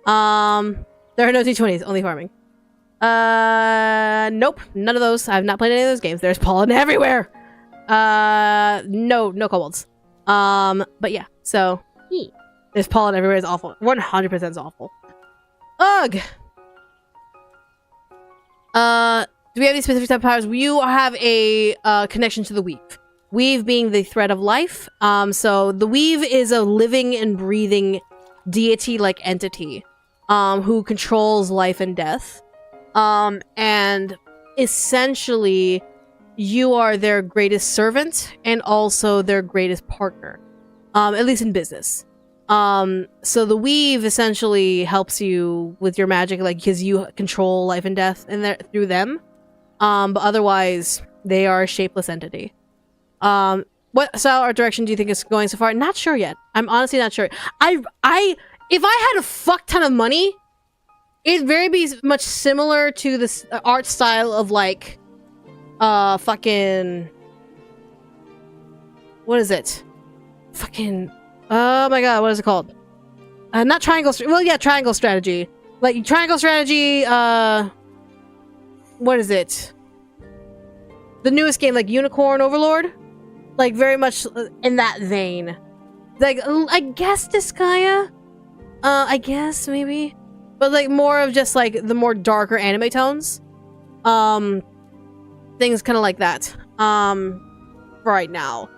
There are no T20s, only farming. Nope, none of those. I've not played any of those games. There's pollen everywhere. No kobolds. But yeah, so There's pollen everywhere. It's awful. 100% is awful. Ugh! Do we have any specific type of powers? You have a connection to the weave. Weave being the thread of life. So the weave is a living and breathing deity-like entity who controls life and death. And essentially, you are their greatest servant and also their greatest partner. At least in business. So the weave essentially helps you with your magic, like, because you control life and death through them. But otherwise, they are a shapeless entity. What style or direction do you think is going so far? Not sure yet. I'm honestly not sure. If I had a fuck ton of money, it'd very be much similar to this art style of, like, fucking... What is it? Fucking... Oh my god, what is it called? Not triangle... Well, yeah, triangle strategy. Like, triangle strategy, what is it? The newest game, like Unicorn Overlord? Like, very much in that vein. Like, I guess Disgaea? I guess, maybe? But, like, more of just, like, the more darker anime tones. Things kind of like that. Right now.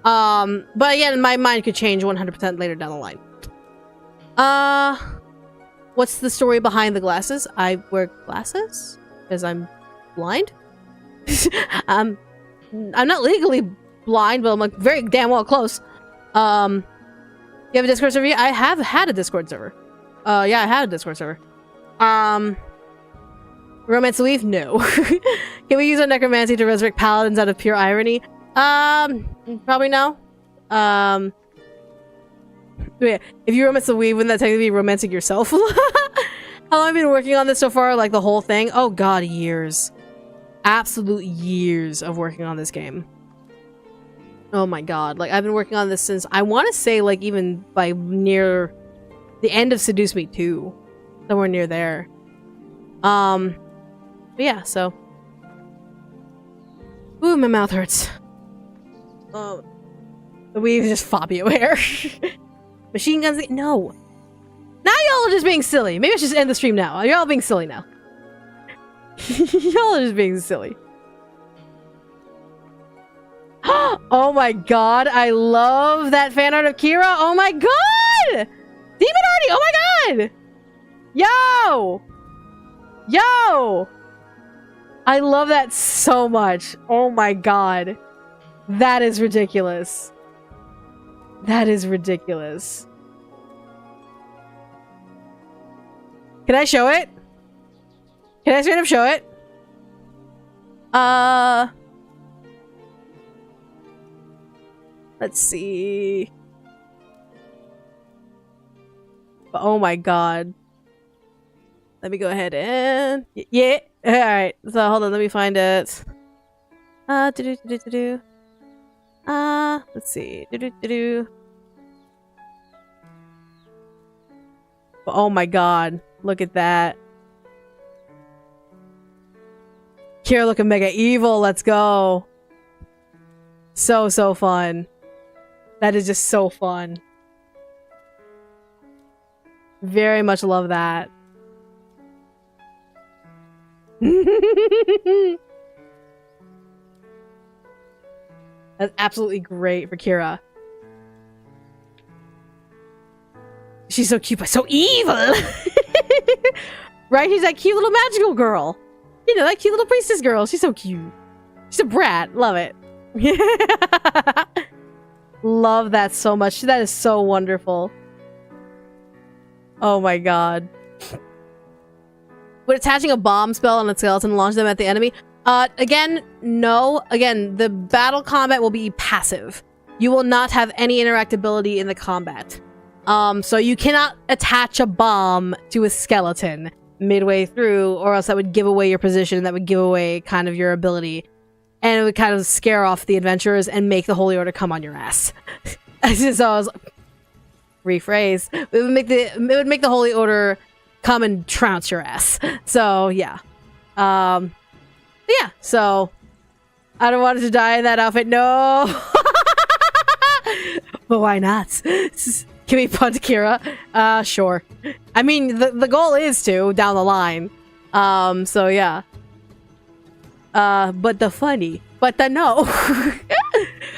But again, my mind could change 100% later down the line. What's the story behind the glasses? I wear glasses? Because I'm blind? I'm not legally blind, but I'm, like, very damn well close. You have a Discord server? I have had a Discord server. Yeah, I had a Discord server. Romance Weave? No. Can we use our necromancy to resurrect paladins out of pure irony? Probably no. Yeah, if you romance the weave, wouldn't that technically be romancing yourself? How long have you been working on this so far? Like, the whole thing? Oh god, years. Absolute years of working on this game. Oh my god. Like, I've been working on this since, I want to say, like, even by near the end of Seduce Me 2. Somewhere near there. But yeah, so. Ooh, my mouth hurts. Oh. The weave is just Fabio hair. Machine guns? No. Now y'all are just being silly. Maybe I should just end the stream now. You're all being silly now. Y'all are just being silly. Oh my god, I love that fan art of Kira. Oh my god! Demon Artie! Oh my god! Yo! Yo! I love that so much. Oh my god. That is ridiculous. That is ridiculous. Can I show it? Can I straight up show it? Let's see. Oh my god. Let me go ahead and... Yeah! Alright, so hold on, let me find it. Let's see. Oh my god. Look at that. Kira looking mega evil. Let's go. So fun. That is just so fun. Very much love that. That's absolutely great for Kira. She's so cute, but so evil! Right? She's that cute little magical girl. You know, that cute little priestess girl. She's so cute. She's a brat. Love it. Love that so much. That is so wonderful. Oh my god. Would attaching a bomb spell on a skeleton launch them at the enemy? Again, no. Again, the battle combat will be passive. You will not have any interactability in the combat. So you cannot attach a bomb to a skeleton midway through, or else that would give away your position, that would give away kind of your ability. And it would kind of scare off the adventurers and make the Holy Order come on your ass. So I was rephrase. It would make the Holy Order come and trounce your ass. So yeah. Yeah, so I don't want it to die in that outfit. No. But why not? Can we punt Kira? Sure. I mean, the goal is to, down the line. So yeah. But the funny. But the no.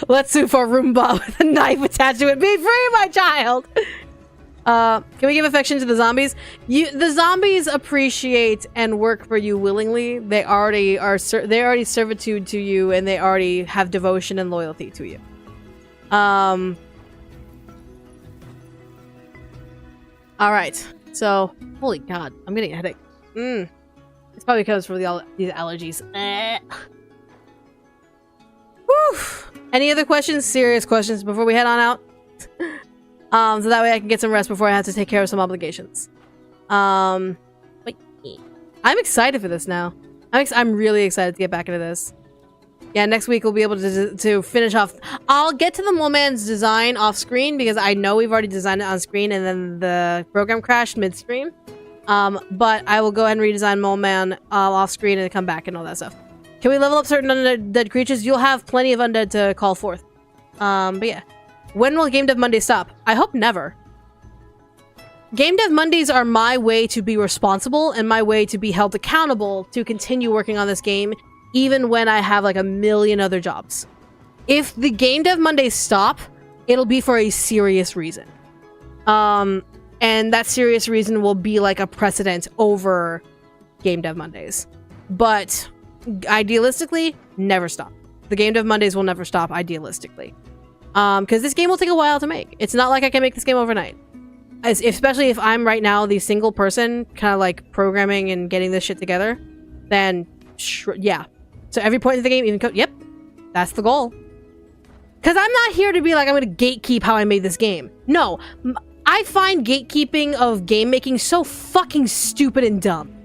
Let's sue for Roomba with a knife attached to it. Be free, my child! Can we give affection to the zombies? The zombies appreciate and work for you willingly. They already servitude to you, and they already have devotion and loyalty to you. Alright. So, holy god, I'm getting a headache. It's probably because for these allergies. Whew. Any other questions? Serious questions before we head on out? So that way I can get some rest before I have to take care of some obligations. I'm excited for this now. I'm really excited to get back into this. Yeah, next week we'll be able to finish off. I'll get to the Mole Man's design off screen because I know we've already designed it on screen and then the program crashed mid-stream. But I will go ahead and redesign Mole Man off screen and come back and all that stuff. Can we level up certain undead creatures? You'll have plenty of undead to call forth. But yeah. When will Game Dev Mondays stop? I hope never. Game Dev Mondays are my way to be responsible and my way to be held accountable to continue working on this game, even when I have like a million other jobs. If the Game Dev Mondays stop, it'll be for a serious reason. And that serious reason will be like a precedent over Game Dev Mondays. But idealistically, never stop. The Game Dev Mondays will never stop idealistically. Because this game will take a while to make. It's not like I can make this game overnight. Especially if I'm right now the single person kind of like programming and getting this shit together, then yeah. So every point of the game, even yep, that's the goal. Because I'm not here to be like, I'm going to gatekeep how I made this game. No, I find gatekeeping of game making so fucking stupid and dumb.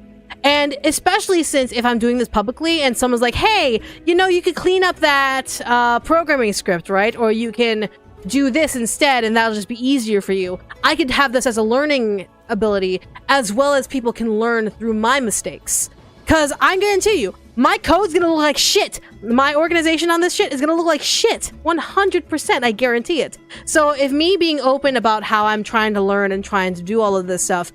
And especially since if I'm doing this publicly and someone's like, hey, you know, you could clean up that programming script, right? Or you can do this instead and that'll just be easier for you. I could have this as a learning ability as well as people can learn through my mistakes. Because I guarantee you, my code's gonna look like shit. My organization on this shit is gonna look like shit. 100%, I guarantee it. So if me being open about how I'm trying to learn and trying to do all of this stuff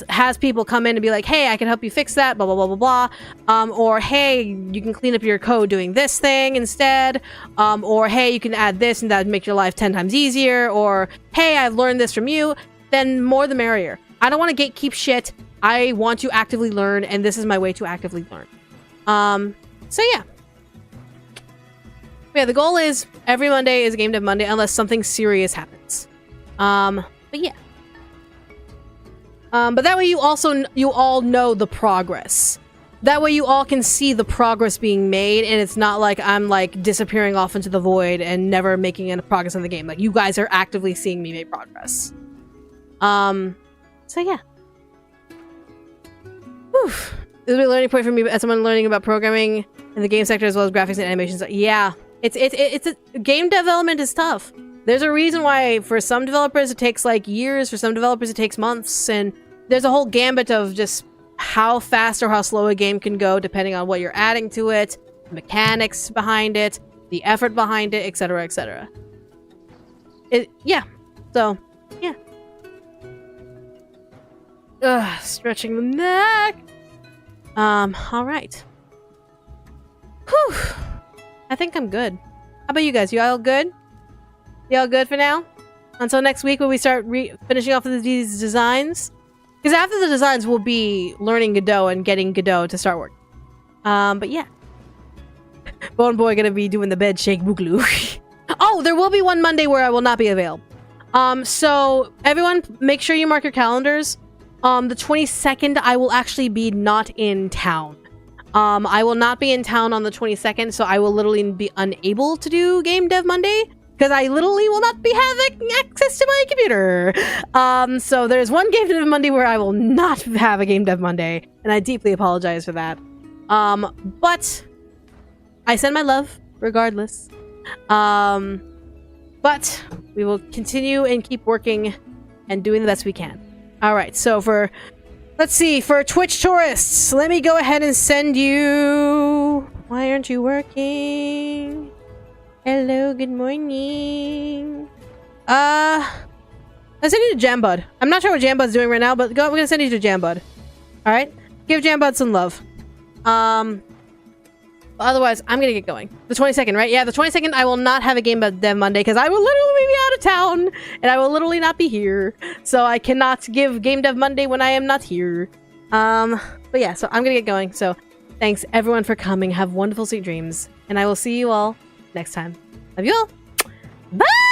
has people come in and be like, hey, I can help you fix that, blah, blah, blah, blah, blah. Or, hey, you can clean up your code doing this thing instead. Or, hey, you can add this and that would make your life 10 times easier. Or, hey, I've learned this from you. Then more the merrier. I don't want to gatekeep shit. I want to actively learn, and this is my way to actively learn. So yeah. Yeah, the goal is every Monday is Game Dev Monday unless something serious happens. But yeah. But that way you all know the progress. That way you all can see the progress being made, and it's not like I'm like disappearing off into the void and never making any progress in the game. Like you guys are actively seeing me make progress. So yeah. Whew. This is a learning point for me as someone learning about programming in the game sector as well as graphics and animations. Yeah, it's a game development is tough. There's a reason why for some developers it takes like years, for some developers it takes months, and there's a whole gambit of just how fast or how slow a game can go depending on what you're adding to it, the mechanics behind it, the effort behind it, etc., etc. Yeah. So, yeah. Stretching the neck. All right. Whew. I think I'm good. How about you guys? You all good? You all good for now? Until next week when we start finishing off these designs? Because after the designs, we'll be learning Godot and getting Godot to start working. But yeah. Bone Boy gonna be doing the bed shake boogaloo. Oh, there will be one Monday where I will not be available. So everyone, make sure you mark your calendars. The 22nd, I will actually be not in town. I will not be in town on the 22nd, so I will literally be unable to do Game Dev Monday. Because I literally will not be having access to my computer. So there's one Game Dev Monday where I will not have a Game Dev Monday. And I deeply apologize for that. But I send my love regardless. But we will continue and keep working and doing the best we can. Alright, so let's see, for Twitch tourists, let me go ahead and send you... Why aren't you working? Hello, good morning. Let's Let's send you to Jambud. I'm not sure what Jambud's doing right now, but we're gonna send you to Jambud. Alright? Give Jambud some love. Otherwise, I'm gonna get going. The 22nd, right? Yeah, the 22nd, I will not have a Game Dev Monday because I will literally be out of town and I will literally not be here. So I cannot give Game Dev Monday when I am not here. But yeah, so I'm gonna get going. So thanks everyone for coming. Have wonderful sweet dreams. And I will see you all next time. Love you all. Bye!